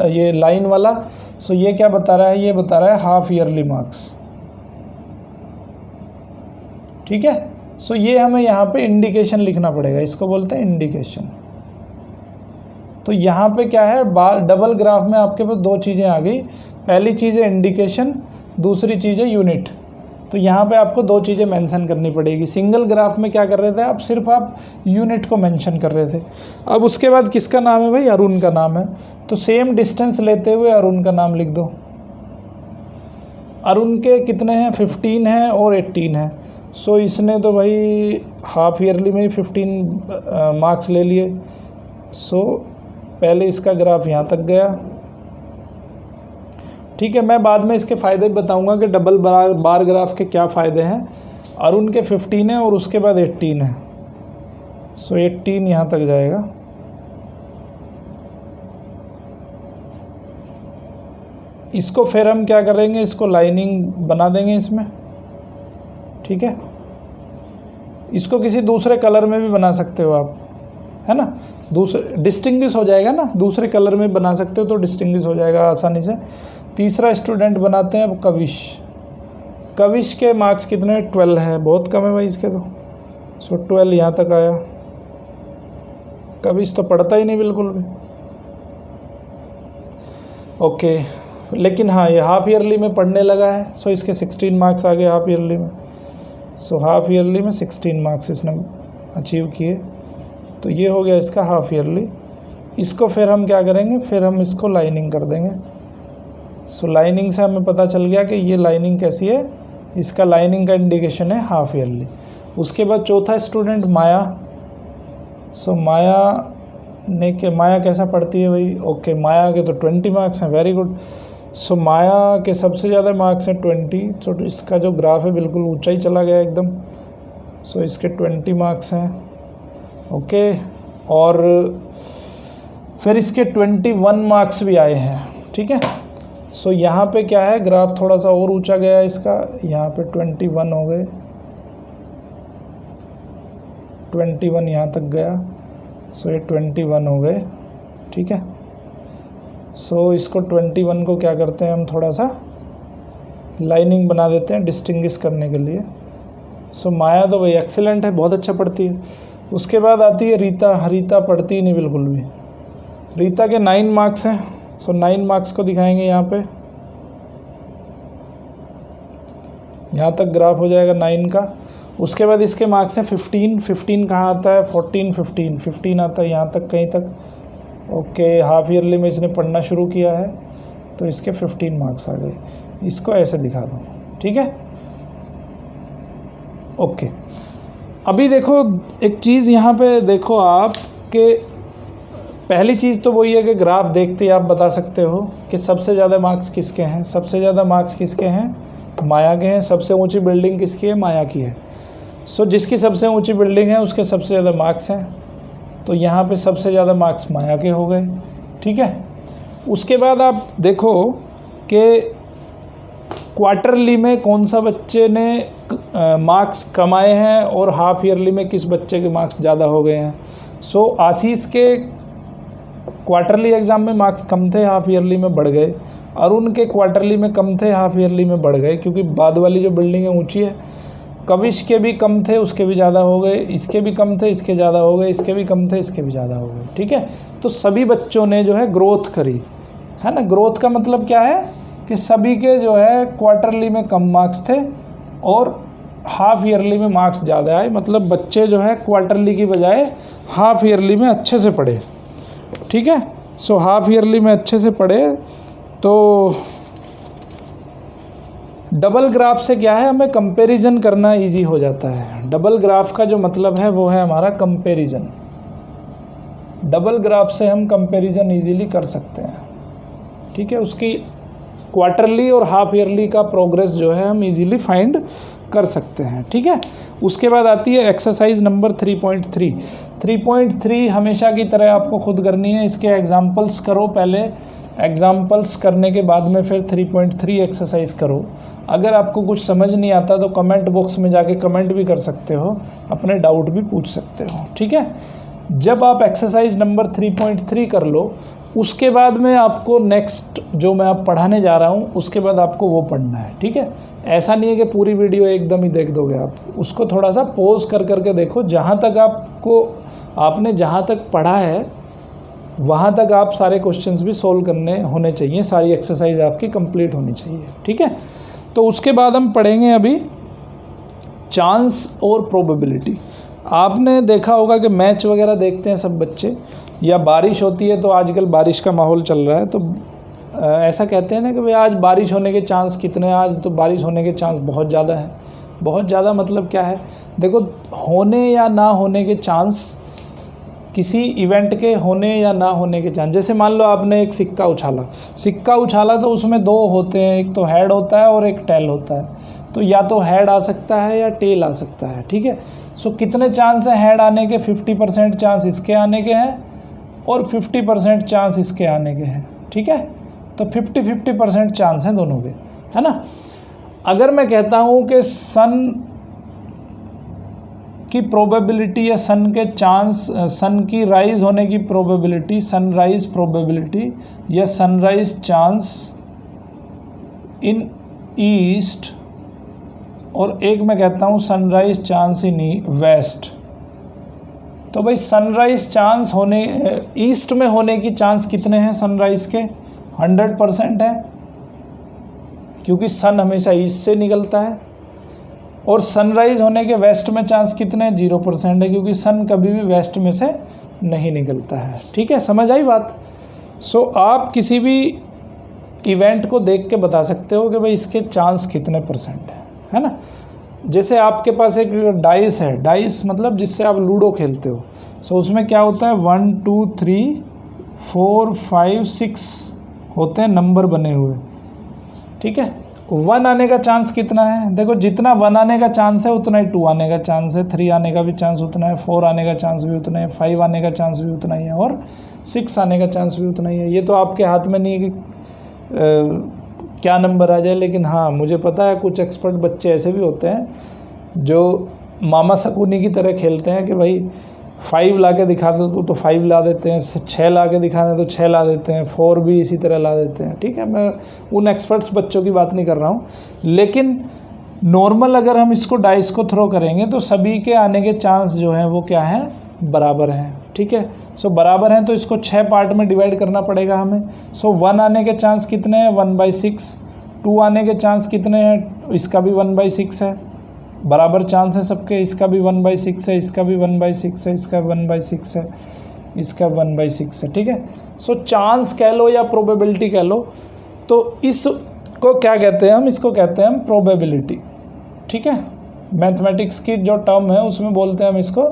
ये लाइन वाला, सो ये क्या बता रहा है, ये बता रहा है हाफ ईयरली मार्क्स। ठीक है, सो ये हमें यहाँ पे इंडिकेशन लिखना पड़ेगा, इसको बोलते हैं इंडिकेशन। तो यहाँ पे क्या है, डबल ग्राफ में आपके पास 2 चीज़ें आ गई। पहली चीज़ है इंडिकेशन, दूसरी चीज़ है यूनिट। तो यहाँ पे आपको 2 चीज़ें मेंशन करनी पड़ेगी। सिंगल ग्राफ में क्या कर रहे थे आप, सिर्फ आप यूनिट को मेंशन कर रहे थे। अब उसके बाद किसका नाम है भाई, अरुण का नाम है। तो सेम डिस्टेंस लेते हुए अरुण का नाम लिख दो। अरुण के कितने हैं, 15 हैं और 18 हैं। सो इसने तो भाई हाफ ईयरली में ही 15 मार्क्स ले लिए। सो पहले इसका ग्राफ यहाँ तक गया। ठीक है, मैं बाद में इसके फ़ायदे भी बताऊंगा कि डबल बार ग्राफ के क्या फ़ायदे हैं। अरुण के 15 है और उसके बाद 18 है। सो 18 यहाँ तक जाएगा। इसको फिर हम क्या करेंगे, इसको लाइनिंग बना देंगे इसमें। ठीक है, इसको किसी दूसरे कलर में भी बना सकते हो आप, है ना, दूसरे डिस्टिंग्विश हो जाएगा ना, दूसरे कलर में बना सकते हो तो डिस्टिंग्विश हो जाएगा आसानी से। तीसरा स्टूडेंट बनाते हैं अब कविश। कविश के मार्क्स कितने, 12 है, बहुत कम है भाई इसके तो। सो 12 यहाँ तक आया। कविश तो पढ़ता ही नहीं बिल्कुल भी। ओके, लेकिन हाँ ये हाफ ईयरली में पढ़ने लगा है। सो इसके 16 मार्क्स आ गए हाफ ईयरली में। सो हाफ ईयरली में 16 मार्क्स इसने अचीव किए। तो ये हो गया इसका हाफ ईयरली। इसको फिर हम क्या करेंगे, फिर हम इसको लाइनिंग कर देंगे। सो लाइनिंग से हमें पता चल गया कि ये लाइनिंग कैसी है, इसका लाइनिंग का इंडिकेशन है हाफ ईयरली। उसके बाद चौथा स्टूडेंट माया। सो माया कैसा पढ़ती है भाई? ओके, माया के तो 20 मार्क्स हैं, वेरी गुड। सो माया के सबसे ज़्यादा मार्क्स हैं 20। सो इसका जो ग्राफ है बिल्कुल ऊंचा ही चला गया एकदम। सो इसके 20 मार्क्स हैं, ओके। और फिर इसके 21 मार्क्स भी आए हैं, ठीक है। सो यहाँ पे क्या है, ग्राफ थोड़ा सा और ऊंचा गया इसका, यहाँ पे 21 हो गए, 21 यहाँ तक गया। सो ये 21 हो गए, ठीक है। सो इसको 21 को क्या करते हैं हम, थोड़ा सा लाइनिंग बना देते हैं डिस्टिंग्विश करने के लिए। सो माया तो भाई एक्सीलेंट है, बहुत अच्छा पढ़ती है। उसके बाद आती है रीता। रीता पढ़ती ही नहीं बिल्कुल भी। रीता के 9 मार्क्स हैं। सो 9 मार्क्स को दिखाएंगे यहाँ पे, यहाँ तक ग्राफ हो जाएगा 9 का। उसके बाद इसके मार्क्स हैं 15 कहाँ आता है, 15 आता है यहाँ तक, कहीं तक, ओके। हाफ ईयरली में इसने पढ़ना शुरू किया है तो इसके 15 मार्क्स आ गए। इसको ऐसे दिखा दो, ठीक है, ओके। अभी देखो एक चीज़ यहाँ पे देखो आप, कि पहली चीज़ तो वही है कि ग्राफ देखते ही आप बता सकते हो कि सबसे ज़्यादा मार्क्स किसके हैं। सबसे ज़्यादा मार्क्स किसके हैं, माया के हैं। सबसे ऊंची बिल्डिंग किसकी है, माया की है। सो जिसकी सबसे ऊंची बिल्डिंग है उसके सबसे ज़्यादा मार्क्स हैं, तो यहाँ पे सबसे ज़्यादा मार्क्स माया के हो गए, ठीक है। उसके बाद आप देखो कि क्वार्टरली में कौन सा बच्चे ने मार्क्स कमाए हैं और हाफ ईयरली में किस बच्चे के मार्क्स ज़्यादा हो गए हैं। सो आशीष के क्वार्टरली एग्ज़ाम में मार्क्स कम थे, हाफ ईयरली में बढ़ गए। अरुण के क्वार्टरली में कम थे, हाफ ईयरली में बढ़ गए, क्योंकि बाद वाली जो बिल्डिंग है ऊंची है। कविश के भी कम थे, उसके भी ज़्यादा हो गए। इसके भी कम थे, इसके ज़्यादा हो गए। इसके भी कम थे, इसके भी ज़्यादा हो गए, ठीक है। तो सभी बच्चों ने जो है ग्रोथ करी है ना। ग्रोथ का मतलब क्या है कि सभी के जो है क्वार्टरली में कम मार्क्स थे और हाफ ईयरली में मार्क्स ज़्यादा आए। मतलब बच्चे जो है क्वार्टरली की बजाय हाफ ईयरली में अच्छे से पढ़े, ठीक है। सो हाफ ईयरली में अच्छे से पढ़े तो डबल ग्राफ से क्या है, हमें कंपैरिजन करना इजी हो जाता है। डबल ग्राफ का जो मतलब है वो है हमारा कंपैरिजन। डबल ग्राफ से हम कंपैरिजन इजीली कर सकते हैं, ठीक है। उसकी क्वार्टरली और हाफ ईयरली का प्रोग्रेस जो है हम इजीली फाइंड कर सकते हैं, ठीक है। उसके बाद आती है एक्सरसाइज नंबर 3.3। 3.3 हमेशा की तरह आपको खुद करनी है। इसके एग्जाम्पल्स करो पहले, एग्जाम्पल्स करने के बाद में फिर 3.3 एक्सरसाइज करो। अगर आपको कुछ समझ नहीं आता तो कमेंट बॉक्स में जाके कमेंट भी कर सकते हो, अपने डाउट भी पूछ सकते हो, ठीक है। जब आप एक्सरसाइज नंबर 3.3 कर लो, उसके बाद में आपको नेक्स्ट जो मैं आप पढ़ाने जा रहा हूँ उसके बाद आपको वो पढ़ना है, ठीक है। ऐसा नहीं है कि पूरी वीडियो एकदम ही देख दोगे आप, उसको थोड़ा सा पॉज कर करके देखो। जहाँ तक आपने जहाँ तक पढ़ा है वहाँ तक आप सारे क्वेश्चंस भी सोल्व करने होने चाहिए, सारी एक्सरसाइज आपकी कंप्लीट होनी चाहिए, ठीक है। तो उसके बाद हम पढ़ेंगे अभी चांस और प्रोबेबिलिटी। आपने देखा होगा कि मैच वगैरह देखते हैं सब बच्चे, या बारिश होती है तो आजकल बारिश का माहौल चल रहा है तो ऐसा कहते हैं ना कि भाई आज बारिश होने के चांस कितने हैं। आज तो बारिश होने के चांस बहुत ज़्यादा हैं। बहुत ज़्यादा मतलब क्या है, देखो होने या ना होने के चांस, किसी इवेंट के होने या ना होने के चांस। जैसे मान लो आपने एक सिक्का उछाला तो उसमें दो होते हैं, एक तो हेड होता है और एक टेल होता है। तो या तो हेड आ सकता है या टेल आ सकता है, ठीक है। सो कितने चांस हैं हेड आने के, 50% चांस इसके आने के हैं और 50% चांस इसके आने के हैं, ठीक है। तो 50-50% चांस हैं दोनों के, है ना। अगर मैं कहता हूँ कि सन की प्रोबेबिलिटी या सन के चांस, सन की राइज होने की प्रोबेबिलिटी, सनराइज प्रोबेबिलिटी या सनराइज चांस इन ईस्ट, और एक मैं कहता हूँ सनराइज चांस इन वेस्ट। तो भाई सनराइज चांस होने ईस्ट में होने की चांस कितने हैं सनराइज के, 100% है, क्योंकि सन हमेशा ईस्ट से निकलता है। और सनराइज होने के वेस्ट में चांस कितने हैं, 0% है, क्योंकि सन कभी भी वेस्ट में से नहीं निकलता है, ठीक है। समझ आई बात। सो आप किसी भी इवेंट को देख के बता सकते हो कि भाई इसके चांस कितने परसेंट है ना। जैसे आपके पास एक डाइस है, डाइस मतलब जिससे आप लूडो खेलते हो। सो उसमें क्या होता है 1 2 3 4 5 6 होते हैं नंबर बने हुए, ठीक है। 1 आने का चांस कितना है, देखो जितना 1 आने का चांस है उतना ही 2 आने का चांस है, 3 आने का भी चांस उतना है, 4 आने का चांस भी उतना है, 5 आने का चांस भी उतना ही है और 6 आने का चांस भी उतना ही है। ये तो आपके हाथ में नहीं है कि क्या नंबर आ जाए, लेकिन हाँ मुझे पता है कुछ एक्सपर्ट बच्चे ऐसे भी होते हैं जो मामा शकुनी की तरह खेलते हैं कि भाई 5 ला के दिखा दो तो 5 ला देते हैं, 6 ला के दिखा दें तो 6 ला देते हैं, 4 भी इसी तरह ला देते हैं, ठीक है। मैं उन एक्सपर्ट्स बच्चों की बात नहीं कर रहा हूँ, लेकिन नॉर्मल अगर हम इसको डाइस को थ्रो करेंगे तो सभी के आने के चांस जो हैं वो क्या हैं, बराबर हैं, ठीक है। सो बराबर हैं तो इसको 6 पार्ट में डिवाइड करना पड़ेगा हमें। सो 1 आने के चांस कितने हैं 1/6, 2 आने के चांस कितने हैं, इसका भी 1/6 है, बराबर चांस है सबके, इसका भी 1/6 है, इसका भी 1/6 है, इसका 1/6 है, इसका 1/6 है, ठीक है। सो चांस कह लो या प्रोबेबिलिटी कह लो, तो इसको क्या कहते हैं हम, इसको कहते हैं हम प्रोबेबिलिटी, ठीक है। मैथमेटिक्स की जो टर्म है उसमें बोलते हैं हम इसको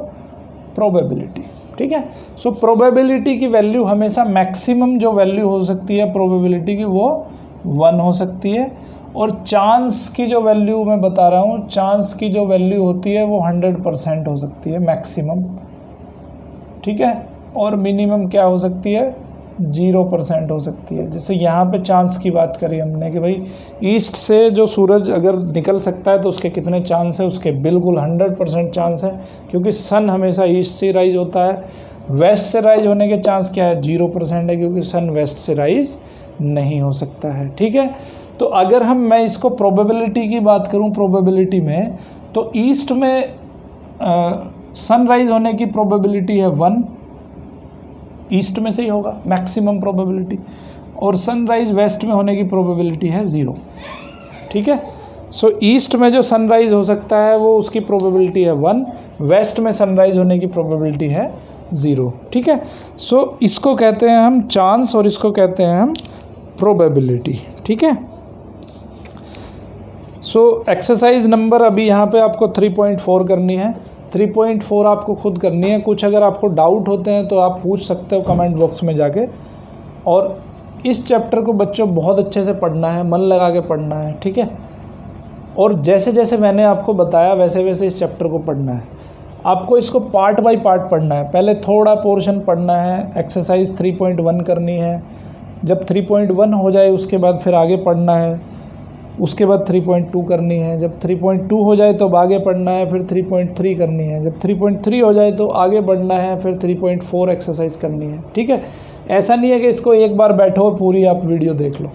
प्रोबेबिलिटी, ठीक है। सो प्रोबेबिलिटी की वैल्यू हमेशा मैक्सिमम जो वैल्यू हो सकती है प्रोबेबिलिटी की वो 1 हो सकती है, और चांस की जो वैल्यू मैं बता रहा हूँ, चांस की जो वैल्यू होती है वो 100% हो सकती है मैक्सिमम, ठीक है। और मिनिमम क्या हो सकती है 0% हो सकती है। जैसे यहाँ पे चांस की बात करी हमने कि भाई ईस्ट से जो सूरज अगर निकल सकता है तो उसके कितने चांस है, उसके बिल्कुल 100% चांस है, क्योंकि सन हमेशा ईस्ट से राइज होता है। वेस्ट से राइज होने के चांस क्या है 0% है, क्योंकि सन वेस्ट से राइज नहीं हो सकता है, ठीक है। तो अगर मैं इसको प्रोबेबिलिटी की बात करूं, प्रोबेबिलिटी में तो ईस्ट में सनराइज होने की प्रोबेबिलिटी है 1, ईस्ट में से ही होगा मैक्सिमम प्रोबेबिलिटी, और सनराइज वेस्ट में होने की प्रोबेबिलिटी है 0, ठीक है। सो ईस्ट में जो सनराइज हो सकता है वो उसकी प्रोबेबिलिटी है 1, वेस्ट में सनराइज होने की प्रोबेबिलिटी है 0, ठीक है। सो इसको कहते हैं हम चांस और इसको कहते हैं हम प्रोबेबिलिटी, ठीक है। सो एक्सरसाइज नंबर अभी यहाँ पे आपको 3.4 करनी है, 3.4 आपको खुद करनी है। कुछ अगर आपको डाउट होते हैं तो आप पूछ सकते हो कमेंट बॉक्स में जाके। और इस चैप्टर को बच्चों बहुत अच्छे से पढ़ना है, मन लगा के पढ़ना है, ठीक है। और जैसे जैसे मैंने आपको बताया वैसे वैसे इस चैप्टर को पढ़ना है। आपको इसको पार्ट बाय पार्ट पढ़ना है। पहले थोड़ा पोर्शन पढ़ना है, एक्सरसाइज 3.1 करनी है। जब 3.1 हो जाए उसके बाद फिर आगे पढ़ना है, उसके बाद 3.2 करनी है। जब 3.2 हो जाए तो आगे पढ़ना है, फिर 3.3 करनी है। जब 3.3 हो जाए तो आगे बढ़ना है, फिर 3.4 एक्सरसाइज करनी है, ठीक है। ऐसा नहीं है कि इसको एक बार बैठो पूरी आप वीडियो देख लो।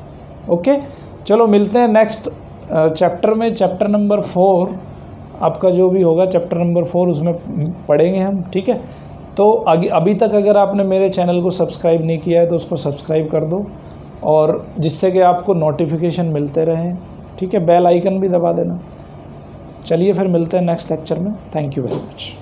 ओके, चलो मिलते हैं नेक्स्ट चैप्टर में। चैप्टर नंबर 4 आपका जो भी होगा, चैप्टर नंबर 4 उसमें पढ़ेंगे हम, ठीक है। तो अभी तक अगर आपने मेरे चैनल को सब्सक्राइब नहीं किया है तो उसको सब्सक्राइब कर दो, और जिससे कि आपको नोटिफिकेशन मिलते रहें, ठीक है। बेल आइकन भी दबा देना। चलिए फिर मिलते हैं नेक्स्ट लेक्चर में। Thank you very much.